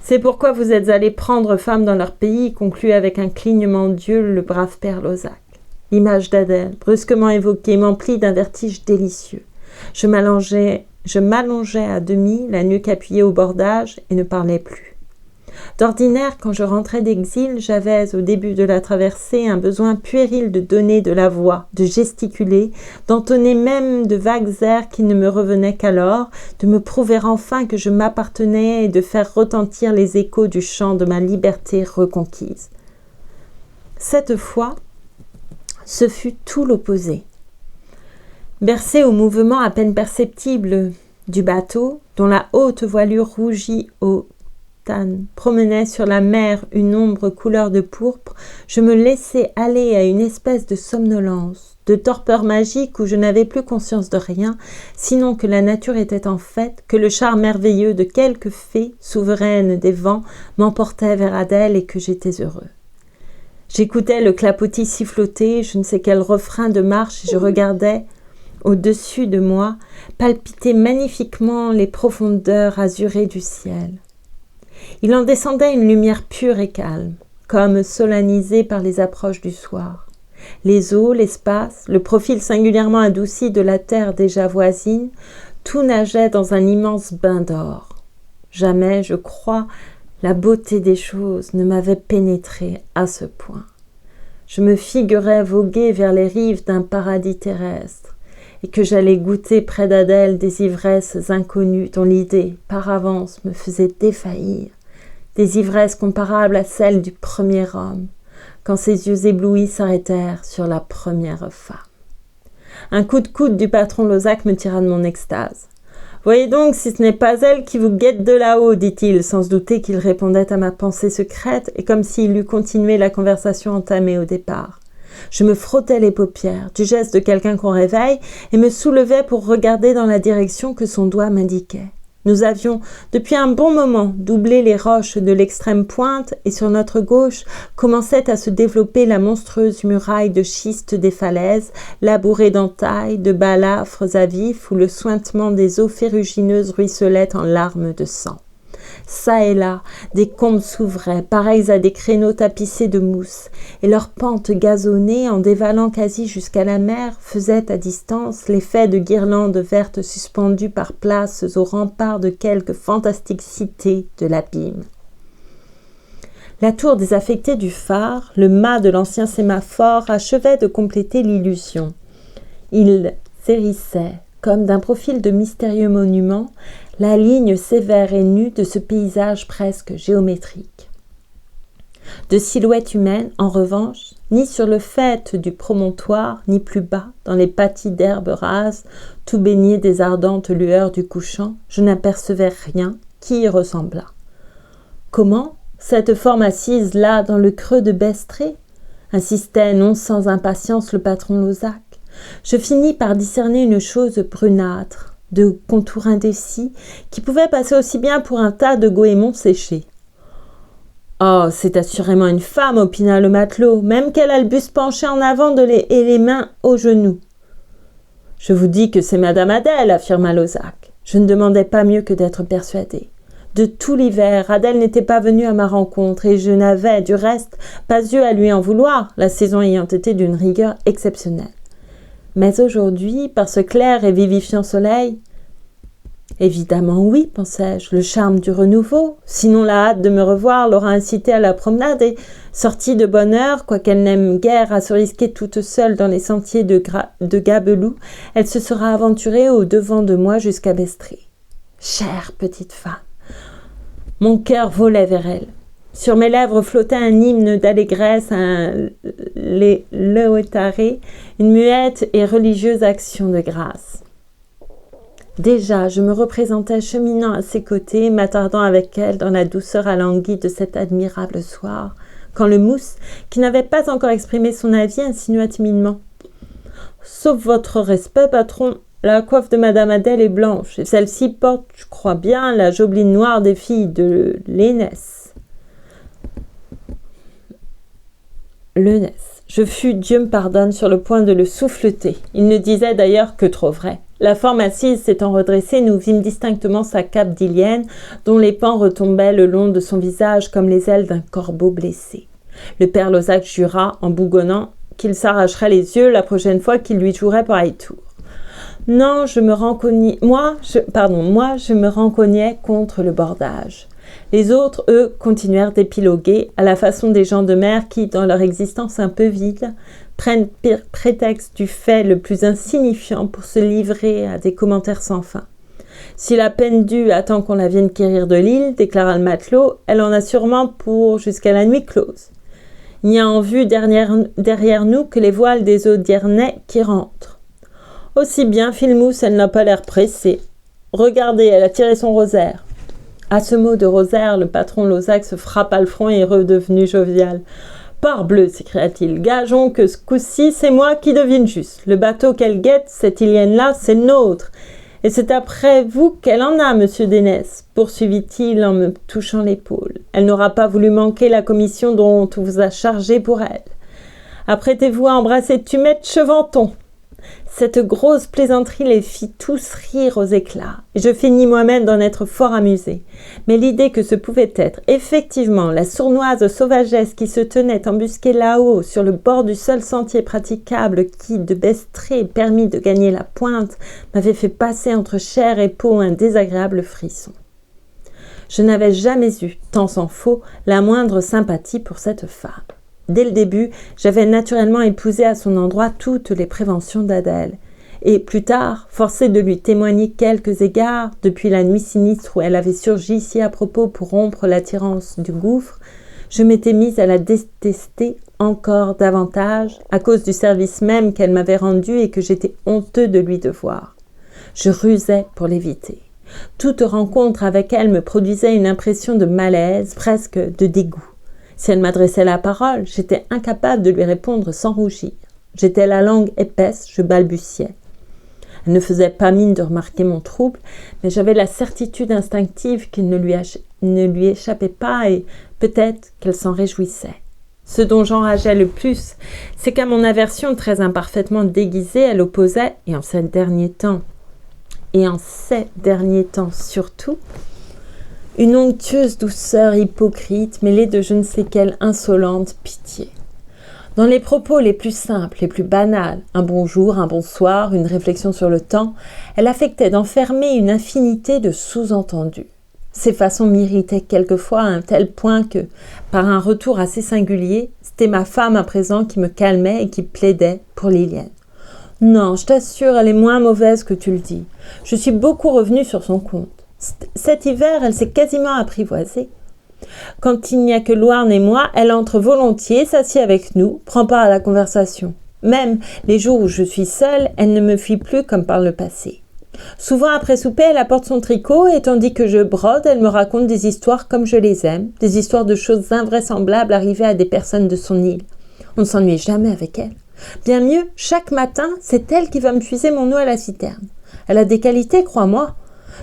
C'est pourquoi vous êtes allés prendre femme dans leur pays, conclut avec un clignement d'yeux le brave père Lauzac. L'image d'Adèle, brusquement évoquée, m'emplit d'un vertige délicieux. Je m'allongeais à demi, la nuque appuyée au bordage, et ne parlais plus. D'ordinaire, quand je rentrais d'exil, j'avais, au début de la traversée, un besoin puéril de donner de la voix, de gesticuler, d'entonner même de vagues airs qui ne me revenaient qu'alors, de me prouver enfin que je m'appartenais et de faire retentir les échos du chant de ma liberté reconquise. Cette fois, ce fut tout l'opposé. Bercé au mouvement à peine perceptible du bateau, dont la haute voilure rougie au promenait sur la mer une ombre couleur de pourpre, je me laissais aller à une espèce de somnolence, de torpeur magique où je n'avais plus conscience de rien, sinon que la nature était en fête, que le char merveilleux de quelques fées, souveraines des vents, m'emportait vers Adèle et que j'étais heureux. J'écoutais le clapotis siffloter, je ne sais quel refrain de marche, et je regardais, au-dessus de moi, palpiter magnifiquement les profondeurs azurées du ciel. Il en descendait une lumière pure et calme, comme solennisée par les approches du soir. Les eaux, l'espace, le profil singulièrement adouci de la terre déjà voisine, tout nageait dans un immense bain d'or. Jamais, je crois, la beauté des choses ne m'avait pénétré à ce point. Je me figurais voguer vers les rives d'un paradis terrestre, et que j'allais goûter près d'Adèle des ivresses inconnues dont l'idée, par avance, me faisait défaillir, des ivresses comparables à celles du premier homme, quand ses yeux éblouis s'arrêtèrent sur la première femme. Un coup de coude du patron Losac me tira de mon extase. « Voyez donc si ce n'est pas elle qui vous guette de là-haut, dit-il, sans se douter qu'il répondait à ma pensée secrète et comme s'il eût continué la conversation entamée au départ. Je me frottais les paupières, du geste de quelqu'un qu'on réveille, et me soulevais pour regarder dans la direction que son doigt m'indiquait. Nous avions, depuis un bon moment, doublé les roches de l'extrême pointe et sur notre gauche commençait à se développer la monstrueuse muraille de schiste des falaises, labourée d'entailles, de balafres à vif où le suintement des eaux ferrugineuses ruisselait en larmes de sang. Ça et là, des combes s'ouvraient, pareils à des créneaux tapissés de mousse, et leur pente gazonnée, en dévalant quasi jusqu'à la mer, faisait à distance l'effet de guirlandes vertes suspendues par places aux remparts de quelque fantastique cité de l'abîme. La tour désaffectée du phare, le mât de l'ancien sémaphore, achevait de compléter l'illusion. Il s'hérissait, comme d'un profil de mystérieux monument, la ligne sévère et nue de ce paysage presque géométrique. De silhouette humaine, en revanche, ni sur le faîte du promontoire, ni plus bas, dans les pâtis d'herbes rases, tout baignés des ardentes lueurs du couchant, je n'apercevais rien qui y ressemblât. Comment cette forme assise là, dans le creux de Bestré, insistait non sans impatience le patron Losac. Je finis par discerner une chose brunâtre, de contours indécis, qui pouvait passer aussi bien pour un tas de goémons séchés. « Oh, c'est assurément une femme, opina le matelot, même qu'elle a le buste penché en avant et les mains aux genoux. »« Je vous dis que c'est Madame Adèle, affirma Losac. Je ne demandais pas mieux que d'être persuadé. De tout l'hiver, Adèle n'était pas venue à ma rencontre, et je n'avais, du reste, pas eu à lui en vouloir, la saison ayant été d'une rigueur exceptionnelle. Mais aujourd'hui, par ce clair et vivifiant soleil, évidemment oui, pensai-je, le charme du renouveau, sinon la hâte de me revoir l'aura incitée à la promenade et, sortie de bonne heure, quoiqu'elle n'aime guère à se risquer toute seule dans les sentiers de Gabelou, elle se sera aventurée au devant de moi jusqu'à Bestré. Chère petite femme, mon cœur volait vers elle. Sur mes lèvres flottait un hymne d'allégresse, un leotaré, une muette et religieuse action de grâce. Déjà, je me représentais cheminant à ses côtés, m'attardant avec elle dans la douceur alanguie de cet admirable soir, quand le mousse, qui n'avait pas encore exprimé son avis, insinua timidement. « Sauf votre respect, patron, la coiffe de Madame Adèle est blanche, et celle-ci porte, je crois bien, la jobeline noire des filles de l'Aînesse. » Leunès. Je fus, Dieu me pardonne, sur le point de le souffleter. Il ne disait d'ailleurs que trop vrai. La forme assise s'étant redressée, nous vîmes distinctement sa cape d'Ilienne, dont les pans retombaient le long de son visage comme les ailes d'un corbeau blessé. Le père Losac jura, en bougonnant, qu'il s'arracherait les yeux la prochaine fois qu'il lui jouerait pareil tour. Non, moi, je me rencognais contre le bordage. Les autres, eux, continuèrent d'épiloguer, à la façon des gens de mer qui, dans leur existence un peu vide, prennent prétexte du fait le plus insignifiant pour se livrer à des commentaires sans fin. Si la peine due attend qu'on la vienne quérir de l'île, déclara le matelot, elle en a sûrement pour jusqu'à la nuit close. Il n'y a en vue derrière nous que les voiles des eaux d'Yernay qui rentrent. Aussi bien, Filmousse, elle n'a pas l'air pressée. Regardez, elle a tiré son rosaire. À ce mot de rosaire, le patron Losac se frappa le front et est redevenu jovial. « Parbleu !» s'écria-t-il. « Gageons que ce coup-ci, c'est moi qui devine juste. Le bateau qu'elle guette, cette Ilienne-là, c'est le nôtre. Et c'est après vous qu'elle en a, monsieur Dénès, poursuivit-il en me touchant l'épaule. Elle n'aura pas voulu manquer la commission dont on vous a chargé pour elle. Apprêtez-vous à embrasser Tumette Chevanton. » Cette grosse plaisanterie les fit tous rire aux éclats, et je finis moi-même d'en être fort amusé. Mais l'idée que ce pouvait être effectivement la sournoise sauvagesse qui se tenait embusquée là-haut, sur le bord du seul sentier praticable qui, de Bestré, permit de gagner la pointe, m'avait fait passer entre chair et peau un désagréable frisson. Je n'avais jamais eu, tant s'en faut, la moindre sympathie pour cette femme. Dès le début, j'avais naturellement épousé à son endroit toutes les préventions d'Adèle. Et plus tard, forcé de lui témoigner quelques égards, depuis la nuit sinistre où elle avait surgi si à propos pour rompre l'attirance du gouffre, Je m'étais mise à la détester encore davantage à cause du service même qu'elle m'avait rendu et que j'étais honteux de lui devoir. Je rusais pour l'éviter. Toute rencontre avec elle me produisait une impression de malaise, presque de dégoût. Si elle m'adressait la parole, j'étais incapable de lui répondre sans rougir. J'étais la langue épaisse, je balbutiais. Elle ne faisait pas mine de remarquer mon trouble, mais j'avais la certitude instinctive qu'il ne lui échappait pas et peut-être qu'elle s'en réjouissait. Ce dont j'enrageais le plus, c'est qu'à mon aversion très imparfaitement déguisée, elle opposait, et en ces derniers temps surtout, une onctueuse douceur hypocrite mêlée de je ne sais quelle insolente pitié. Dans les propos les plus simples, les plus banals, un bonjour, un bonsoir, une réflexion sur le temps, elle affectait d'enfermer une infinité de sous-entendus. Ces façons m'irritaient quelquefois à un tel point que, par un retour assez singulier, c'était ma femme à présent qui me calmait et qui plaidait pour Liliane. « Non, je t'assure, elle est moins mauvaise que tu le dis. Je suis beaucoup revenue sur son compte. Cet hiver, elle s'est quasiment apprivoisée. Quand il n'y a que Louarn et moi, elle entre volontiers, s'assied avec nous, prend part à la conversation. Même les jours où je suis seule, elle ne me fuit plus comme par le passé. Souvent après souper, elle apporte son tricot et tandis que je brode, elle me raconte des histoires comme je les aime, des histoires de choses invraisemblables arrivées à des personnes de son île. On ne s'ennuie jamais avec elle. Bien mieux, chaque matin, c'est elle qui va me puiser mon eau à la citerne. Elle a des qualités, crois-moi.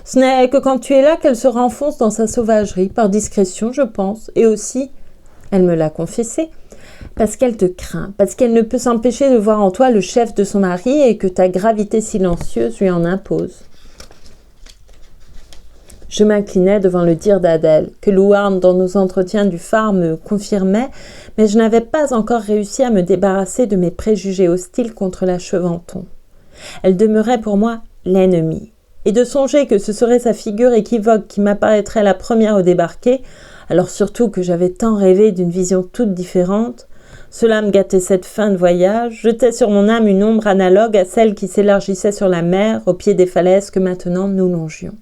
Ce n'est que quand tu es là qu'elle se renfonce dans sa sauvagerie, par discrétion, je pense, et aussi, elle me l'a confessé, parce qu'elle te craint, parce qu'elle ne peut s'empêcher de voir en toi le chef de son mari et que ta gravité silencieuse lui en impose. Je m'inclinais devant le dire d'Adèle, que Louarn, dans nos entretiens du phare, me confirmait, mais je n'avais pas encore réussi à me débarrasser de mes préjugés hostiles contre la Cheventon. Elle demeurait pour moi l'ennemie. Et de songer que ce serait sa figure équivoque qui m'apparaîtrait la première au débarquer, alors surtout que j'avais tant rêvé d'une vision toute différente, cela me gâtait cette fin de voyage, jetait sur mon âme une ombre analogue à celle qui s'élargissait sur la mer, au pied des falaises que maintenant nous longions.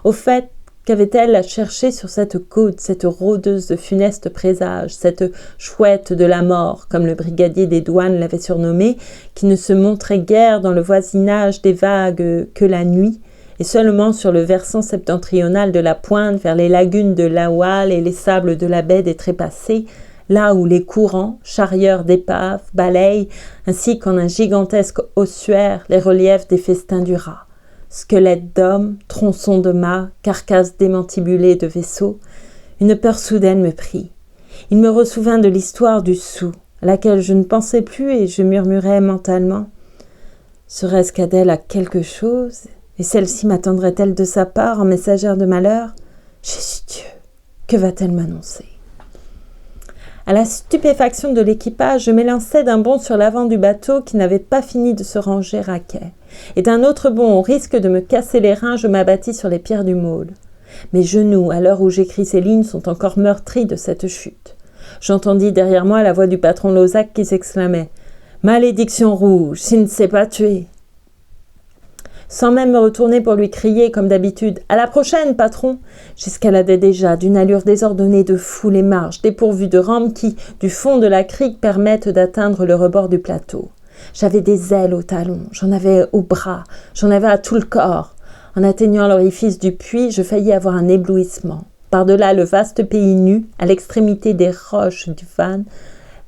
Au fait, qu'avait-elle à chercher sur cette côte, cette rôdeuse de funestes présages, cette chouette de la mort, comme le brigadier des douanes l'avait surnommée, qui ne se montrait guère dans le voisinage des vagues que la nuit, et seulement sur le versant septentrional de la pointe, vers les lagunes de l'Awal et les sables de la baie des Trépassés, là où les courants, charrieurs d'épaves, balayent, ainsi qu'en un gigantesque ossuaire, les reliefs des festins du rat. Squelettes d'hommes, tronçons de mâts, carcasses démantibulées de vaisseaux, une peur soudaine me prit. Il me ressouvint de l'histoire du sou, à laquelle je ne pensais plus et je murmurais mentalement. Serait-ce qu'Adèle a quelque chose, et celle-ci m'attendrait-elle de sa part en messagère de malheur? Jésus Dieu, que va-t-elle m'annoncer? À la stupéfaction de l'équipage, je m'élançai d'un bond sur l'avant du bateau qui n'avait pas fini de se ranger à quai. Et d'un autre bond, au risque de me casser les reins, je m'abattis sur les pierres du môle. Mes genoux, à l'heure où j'écris ces lignes, sont encore meurtris de cette chute. J'entendis derrière moi la voix du patron Lauzac qui s'exclamait « Malédiction rouge, s'il ne s'est pas tué !» Sans même me retourner pour lui crier, comme d'habitude, « À la prochaine, patron !» J'escaladais déjà, d'une allure désordonnée de fou, les marches, dépourvues de rampes qui, du fond de la crique, permettent d'atteindre le rebord du plateau. J'avais des ailes aux talons, j'en avais aux bras, j'en avais à tout le corps. En atteignant l'orifice du puits, je faillis avoir un éblouissement. Par-delà le vaste pays nu, à l'extrémité des roches du Van,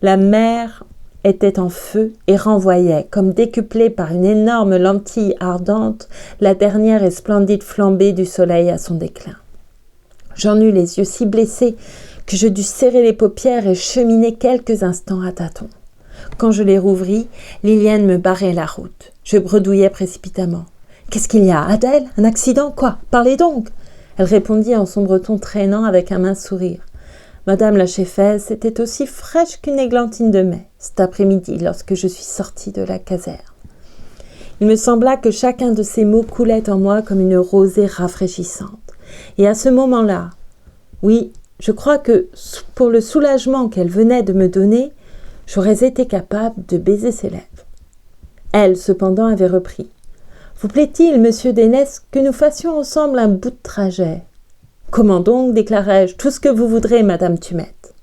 la mer était en feu et renvoyait, comme décuplée par une énorme lentille ardente, la dernière et splendide flambée du soleil à son déclin. J'en eus les yeux si blessés que je dus serrer les paupières et cheminer quelques instants à tâtons. Quand je les rouvris, Liliane me barrait la route. Je bredouillais précipitamment. « Qu'est-ce qu'il y a, Adèle? Un accident, quoi? Parlez donc !» Elle répondit en son breton traînant avec un mince sourire. Madame la chefesse était aussi fraîche qu'une églantine de mai, cet après-midi, lorsque je suis sortie de la caserne. Il me sembla que chacun de ces mots coulait en moi comme une rosée rafraîchissante. Et à ce moment-là, oui, je crois que pour le soulagement qu'elle venait de me donner, j'aurais été capable de baiser ses lèvres. Elle, cependant, avait repris. « Vous plaît-il, monsieur Dénès, que nous fassions ensemble un bout de trajet ?»« Comment donc, déclarai-je, tout ce que vous voudrez, madame Tumette. »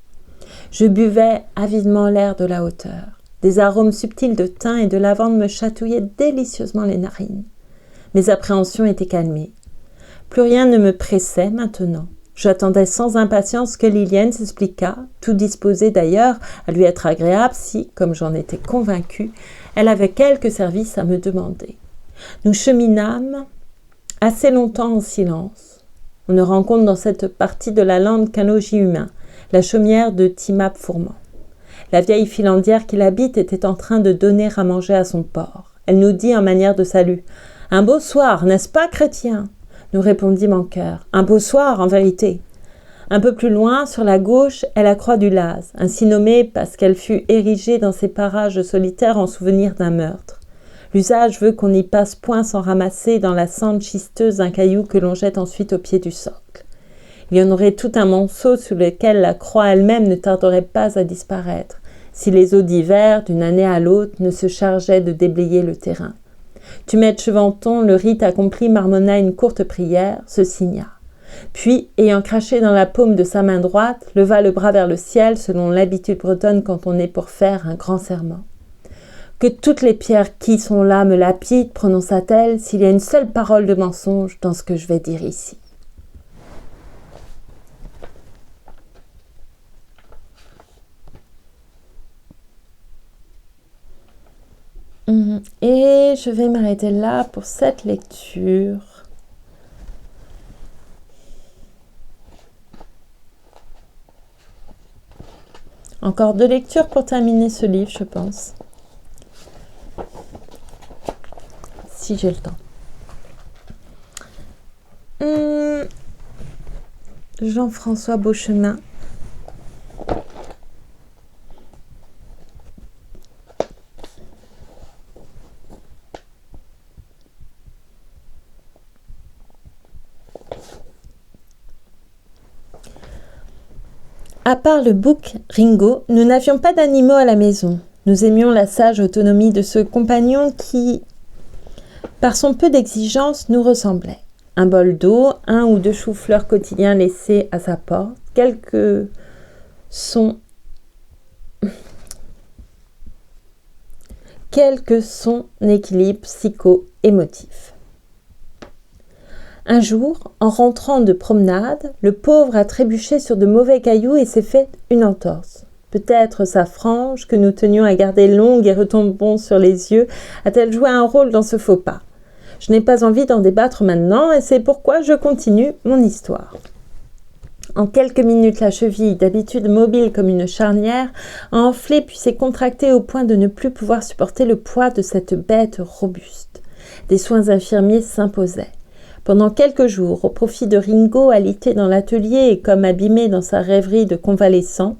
Je buvais avidement l'air de la hauteur. Des arômes subtils de thym et de lavande me chatouillaient délicieusement les narines. Mes appréhensions étaient calmées. Plus rien ne me pressait maintenant. J'attendais sans impatience que Liliane s'expliquât, tout disposée d'ailleurs à lui être agréable si, comme j'en étais convaincue, elle avait quelque service à me demander. Nous cheminâmes assez longtemps en silence. On ne rencontre dans cette partie de la lande qu'un logis humain, la chaumière de Timap Fourment. La vieille filandière qui l'habite était en train de donner à manger à son porc. Elle nous dit en manière de salut « Un beau soir, n'est-ce pas, chrétien ?» Nous répondîmes en chœur. Un beau soir, en vérité. Un peu plus loin, sur la gauche, est la croix du Laz, ainsi nommée parce qu'elle fut érigée dans ces parages solitaires en souvenir d'un meurtre. L'usage veut qu'on n'y passe point sans ramasser dans la cendre schisteuse un caillou que l'on jette ensuite au pied du socle. Il y en aurait tout un monceau sous lequel la croix elle-même ne tarderait pas à disparaître, si les eaux d'hiver, d'une année à l'autre, ne se chargeaient de déblayer le terrain. Tumette Chevanton, le rite accompli, marmonna une courte prière, se signa. Puis, ayant craché dans la paume de sa main droite, leva le bras vers le ciel, selon l'habitude bretonne quand on est pour faire un grand serment. « Que toutes les pierres qui sont là me lapident, prononça-t-elle, s'il y a une seule parole de mensonge dans ce que je vais dire ici. » Et je vais m'arrêter là pour cette lecture. Encore 2 lectures pour terminer ce livre, je pense. Si j'ai le temps. Jean-François Beauchemin. À part le bouc Ringo, nous n'avions pas d'animaux à la maison. Nous aimions la sage autonomie de ce compagnon qui, par son peu d'exigence, nous ressemblait. Un bol d'eau, 1 ou 2 choux-fleurs quotidiens laissés à sa porte, quelques sons équilibre psycho-émotif. Un jour, en rentrant de promenade, le pauvre a trébuché sur de mauvais cailloux et s'est fait une entorse. Peut-être sa frange, que nous tenions à garder longue et retombant sur les yeux, a-t-elle joué un rôle dans ce faux pas. Je n'ai pas envie d'en débattre maintenant et c'est pourquoi je continue mon histoire. En quelques minutes, la cheville, d'habitude mobile comme une charnière, a enflé puis s'est contractée au point de ne plus pouvoir supporter le poids de cette bête robuste. Des soins infirmiers s'imposaient. Pendant quelques jours, au profit de Ringo, alité dans l'atelier et comme abîmé dans sa rêverie de convalescent,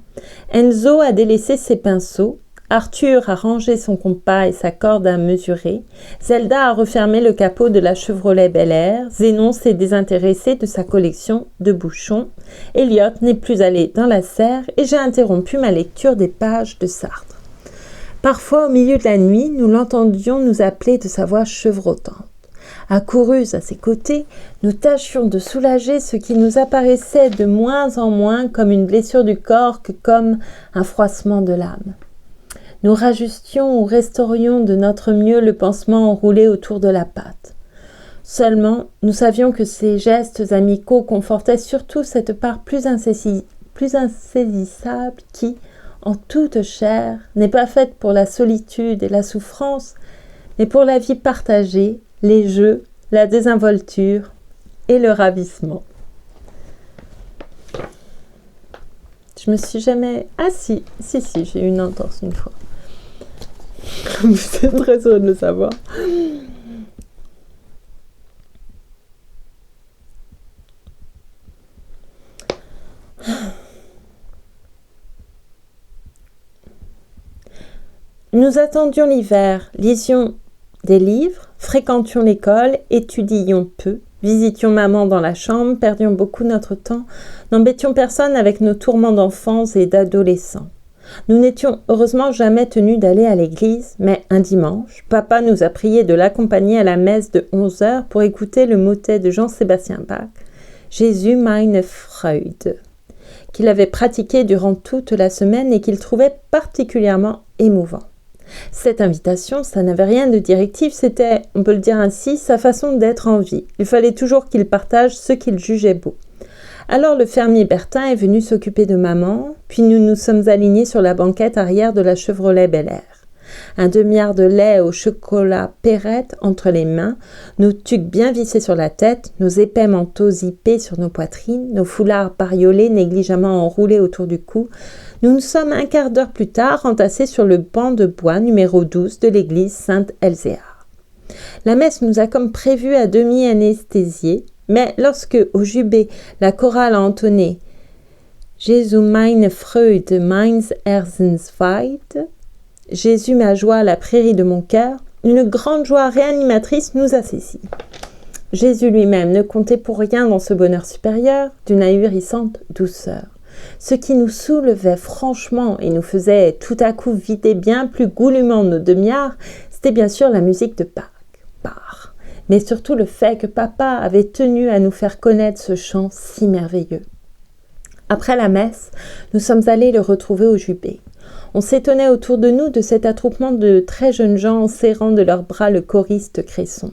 Enzo a délaissé ses pinceaux, Arthur a rangé son compas et sa corde à mesurer, Zelda a refermé le capot de la Chevrolet Bel Air, Zénon s'est désintéressé de sa collection de bouchons, Elliot n'est plus allé dans la serre et j'ai interrompu ma lecture des pages de Sartre. Parfois, au milieu de la nuit, nous l'entendions nous appeler de sa voix chevrotante. Accourus à ses côtés, nous tâchions de soulager ce qui nous apparaissait de moins en moins comme une blessure du corps que comme un froissement de l'âme. Nous rajustions ou restaurions de notre mieux le pansement enroulé autour de la pâte. Seulement, nous savions que ces gestes amicaux confortaient surtout cette part plus insaisissable qui, en toute chair, n'est pas faite pour la solitude et la souffrance, mais pour la vie partagée, les jeux, la désinvolture et le ravissement. Je me suis jamais... Ah si, j'ai eu une entorse une fois. Vous êtes très heureux de le savoir. Nous attendions l'hiver, lisions des livres, fréquentions l'école, étudiions peu, visitions maman dans la chambre, perdions beaucoup notre temps, n'embêtions personne avec nos tourments d'enfants et d'adolescents. Nous n'étions heureusement jamais tenus d'aller à l'église, mais un dimanche, papa nous a prié de l'accompagner à la messe de 11h pour écouter le motet de Jean-Sébastien Bach, « Jésus meine Freude », qu'il avait pratiqué durant toute la semaine et qu'il trouvait particulièrement émouvant. Cette invitation, ça n'avait rien de directif, c'était, on peut le dire ainsi, sa façon d'être en vie. Il fallait toujours qu'il partage ce qu'il jugeait beau. Alors le fermier Bertin est venu s'occuper de maman, puis nous nous sommes alignés sur la banquette arrière de la Chevrolet Bel Air. Un demi-art de lait au chocolat Perrette entre les mains, nos tuques bien vissés sur la tête, nos épais manteaux zippés sur nos poitrines, nos foulards bariolés négligemment enroulés autour du cou, nous nous sommes un quart d'heure plus tard entassés sur le banc de bois numéro 12 de l'église Sainte-Elzéar. La messe nous a comme prévu à demi anesthésiés, mais lorsque, au jubé, la chorale a entonné « Jésus meine Freude, meins Herzensweid » Jésus ma joie, la prairie de mon cœur, une grande joie réanimatrice nous a saisis. Jésus lui-même ne comptait pour rien dans ce bonheur supérieur d'une ahurissante douceur. Ce qui nous soulevait franchement et nous faisait tout à coup vider bien plus goulûment nos demi-heures, c'était bien sûr la musique de Bach, mais surtout le fait que papa avait tenu à nous faire connaître ce chant si merveilleux. Après la messe, nous sommes allés le retrouver au jubé. On s'étonnait autour de nous de cet attroupement de très jeunes gens en serrant de leurs bras le choriste Cresson.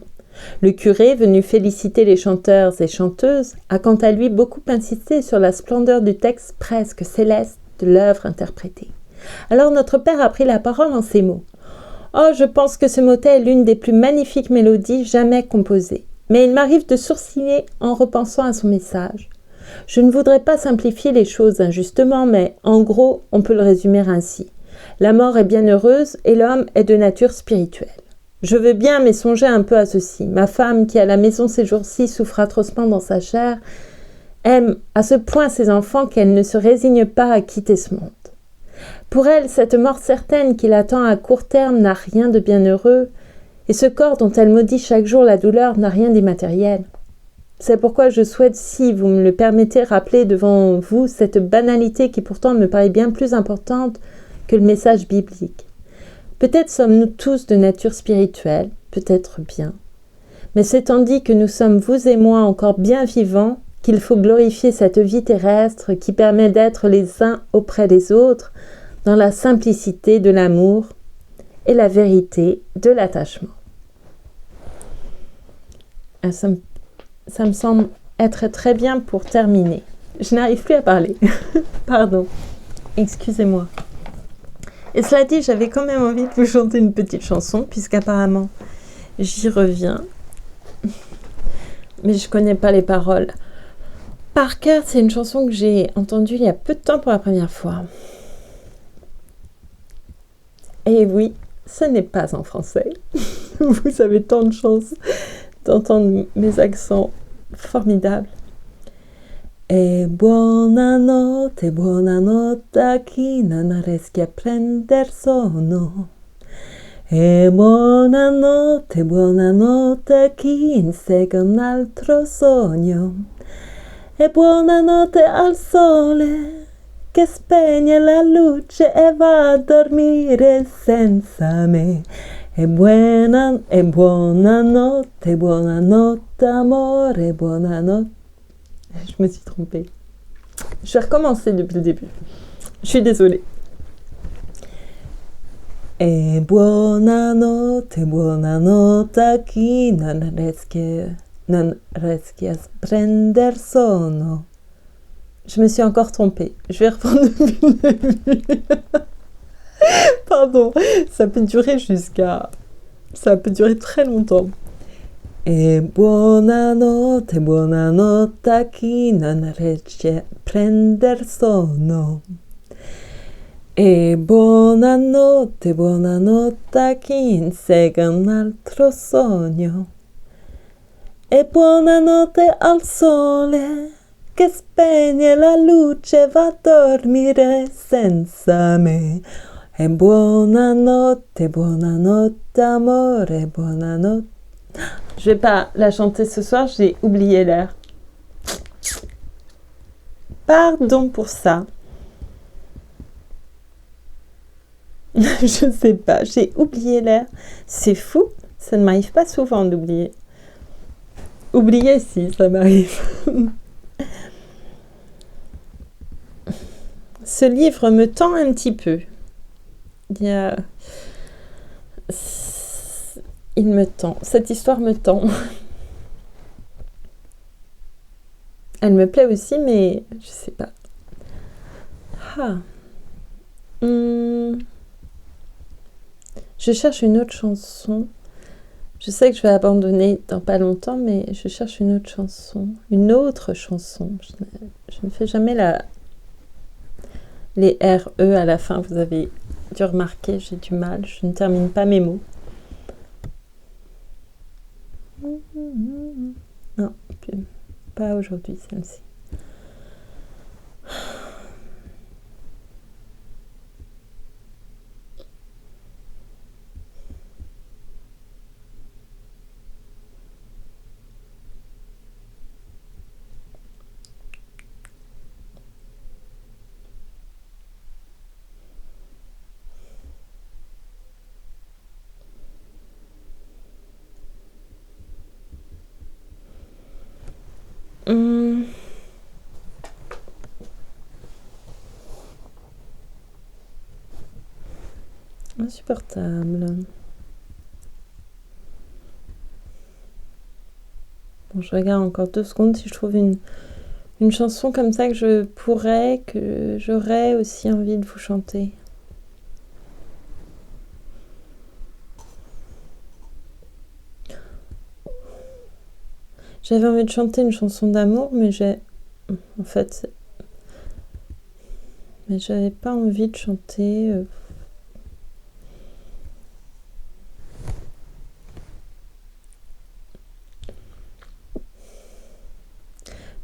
Le curé, venu féliciter les chanteurs et chanteuses, a quant à lui beaucoup insisté sur la splendeur du texte presque céleste de l'œuvre interprétée. Alors notre père a pris la parole en ces mots. « Oh, je pense que ce motet est l'une des plus magnifiques mélodies jamais composées. Mais il m'arrive de sourciller en repensant à son message. Je ne voudrais pas simplifier les choses injustement, mais en gros, on peut le résumer ainsi. La mort est bien heureuse et l'homme est de nature spirituelle. Je veux bien mais songer un peu à ceci. Ma femme, qui à la maison ces jours-ci souffre atrocement dans sa chair, aime à ce point ses enfants qu'elle ne se résigne pas à quitter ce monde. Pour elle, cette mort certaine qui l'attend à court terme n'a rien de bien heureux, et ce corps dont elle maudit chaque jour la douleur n'a rien d'immatériel. C'est pourquoi je souhaite, si vous me le permettez, rappeler devant vous cette banalité qui pourtant me paraît bien plus importante que le message biblique. Peut-être sommes-nous tous de nature spirituelle, peut-être bien. Mais c'est tandis que nous sommes, vous et moi, encore bien vivants, qu'il faut glorifier cette vie terrestre qui permet d'être les uns auprès des autres dans la simplicité de l'amour et la vérité de l'attachement. Ça me semble être très bien pour terminer. Je n'arrive plus à parler. Pardon. Excusez-moi. Et cela dit, j'avais quand même envie de vous chanter une petite chanson, puisqu'apparemment, j'y reviens. Mais je ne connais pas les paroles. Par cœur, c'est une chanson que j'ai entendue il y a peu de temps pour la première fois. Et oui, ce n'est pas en français. Vous avez tant de chance d'entendre mes accents formidables. Buonanotte a chi non riesce a prender sonno. Buonanotte a chi insegue un altro sogno. Buonanotte al sole che spegne la luce e va a dormire senza me. Buonanotte amore, buonanotte. Je me suis trompée. Je vais recommencer depuis le début. Je suis désolée. Buonanotte a chi non riesce a prender sonno. Je me suis encore trompée. Je vais reprendre depuis le début. Pardon. Ça peut durer très longtemps. Buonanotte a chi non riesce a prender sonno. Buonanotte a chi insegue un altro sogno. Buonanotte al sole che spegne la luce e va a dormire senza me. Buonanotte amore, buonanotte. Je vais pas la chanter ce soir, j'ai oublié l'air. Pardon pour ça. Je sais pas, j'ai oublié l'air. C'est fou, ça ne m'arrive pas souvent d'oublier. Oublier, si, ça m'arrive. Ce livre me tend un petit peu. Il me tend. Cette histoire me tend. Elle me plaît aussi, mais je sais pas. Je cherche une autre chanson. Je sais que je vais abandonner dans pas longtemps, mais je cherche une autre chanson. Une autre chanson. Je ne fais jamais les RE à la fin. Vous avez dû remarquer, j'ai du mal. Je ne termine pas mes mots. Non, pas aujourd'hui, celle-ci. Insupportable. Bon, je regarde encore 2 secondes si je trouve une chanson comme ça que j'aurais aussi envie de vous chanter. J'avais envie de chanter une chanson d'amour, mais j'avais pas envie de chanter.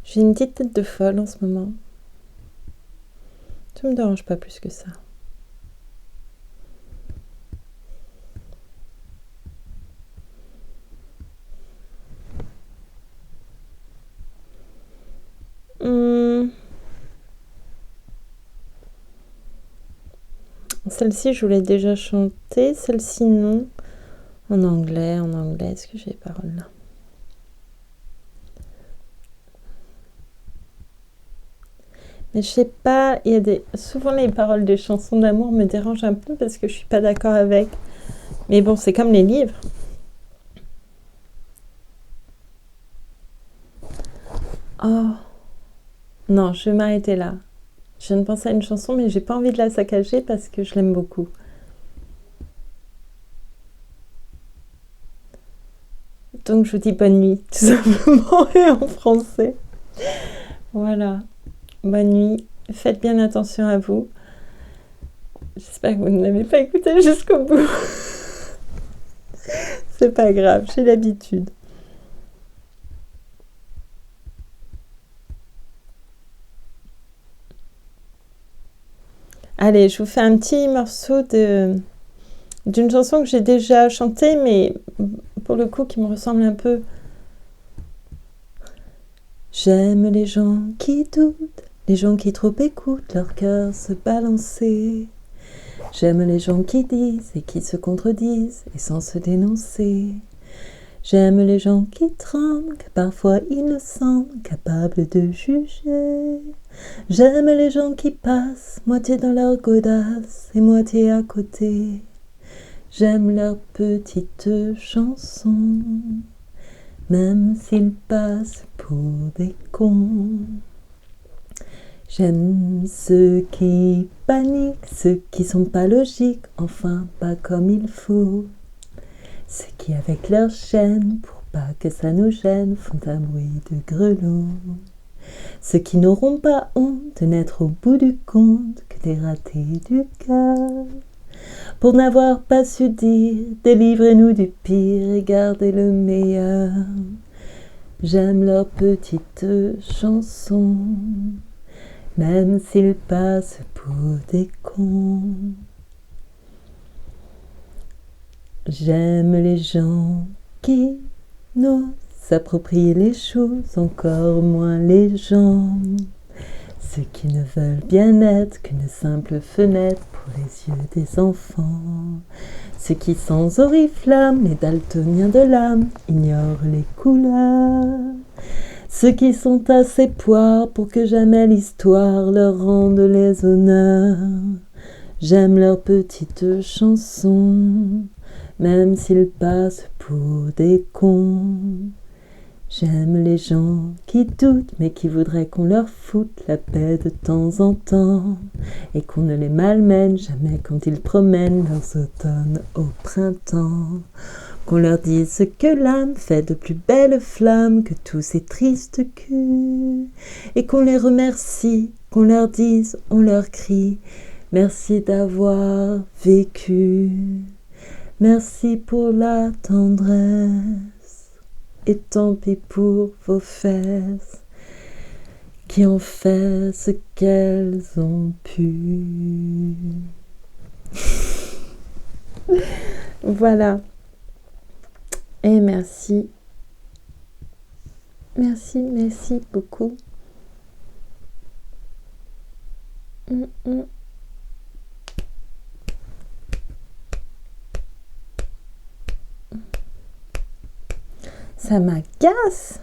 J'ai une petite tête de folle en ce moment. Ça me dérange pas plus que ça. Celle-ci, je voulais déjà chanter. Celle-ci, non. En anglais. Est-ce que j'ai les paroles là? Mais je sais pas, souvent les paroles des chansons d'amour me dérangent un peu parce que je suis pas d'accord avec. Mais bon, c'est comme les livres. Oh. Non, je vais m'arrêter là. Je viens de penser à une chanson, mais j'ai pas envie de la saccager parce que je l'aime beaucoup. Donc je vous dis bonne nuit, tout simplement, et en français. Voilà. Bonne nuit. Faites bien attention à vous. J'espère que vous ne l'avez pas écouté jusqu'au bout. C'est pas grave, j'ai l'habitude. Allez, je vous fais un petit morceau d'une chanson que j'ai déjà chantée, mais pour le coup qui me ressemble un peu. J'aime les gens qui doutent, les gens qui trop écoutent leur cœur se balancer. J'aime les gens qui disent et qui se contredisent et sans se dénoncer. J'aime les gens qui tremblent, que parfois ils ne semblent capables de juger. J'aime les gens qui passent, moitié dans leur godasse et moitié à côté. J'aime leurs petites chansons, même s'ils passent pour des cons. J'aime ceux qui paniquent, ceux qui sont pas logiques, enfin pas comme il faut. Ceux qui avec leur chaîne, pour pas que ça nous gêne, font un bruit de grelot. Ceux qui n'auront pas honte de n'être au bout du compte que des ratés du cœur. Pour n'avoir pas su dire, délivrez-nous du pire et gardez le meilleur. J'aime leurs petites chansons, même s'ils passent pour des cons. J'aime les gens qui n'osent s'approprier les choses, encore moins les gens. Ceux qui ne veulent bien être qu'une simple fenêtre pour les yeux des enfants. Ceux qui sans oriflamme, les daltoniens de l'âme, ignorent les couleurs. ceux qui sont à ses poires pour que jamais l'histoire leur rende les honneurs. J'aime leurs petites chansons, même s'ils passent pour des cons. J'aime les gens qui doutent, mais qui voudraient qu'on leur foute la paix de temps en temps, et qu'on ne les malmène jamais quand ils promènent leurs automnes au printemps. Qu'on leur dise ce que l'âme fait de plus belles flammes que tous ces tristes culs, et qu'on les remercie, qu'on leur dise, on leur crie, merci d'avoir vécu, merci pour la tendresse, et tant pis pour vos fesses qui ont fait ce qu'elles ont pu. Voilà. Et merci. Merci beaucoup. Ça m'agace.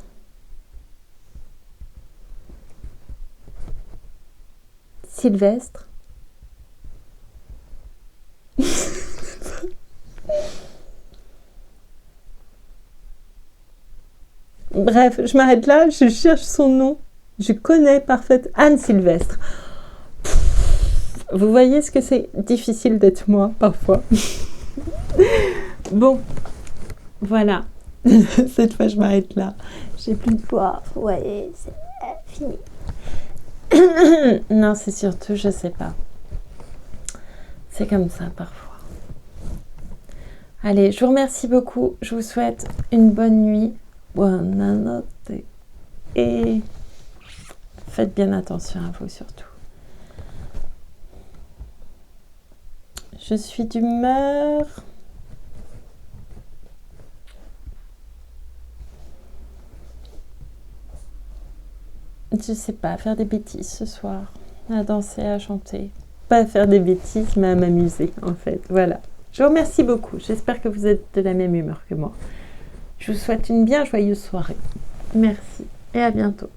Sylvestre. Bref, je m'arrête là, je cherche son nom. Je connais parfaitement Anne Sylvestre. Vous voyez ce que c'est difficile d'être moi, parfois. Bon, voilà. Cette fois, je m'arrête là. J'ai plus de voix. Ouais, c'est fini. Non, c'est surtout, je sais pas. C'est comme ça, parfois. Allez, je vous remercie beaucoup. Je vous souhaite une bonne nuit. Buonanotte. Et faites bien attention à vous, surtout. Je suis d'humeur. Je sais pas, faire des bêtises ce soir. À danser, à chanter. Pas à faire des bêtises, mais à m'amuser, en fait. Voilà. Je vous remercie beaucoup. J'espère que vous êtes de la même humeur que moi. Je vous souhaite une bien joyeuse soirée. Merci et à bientôt.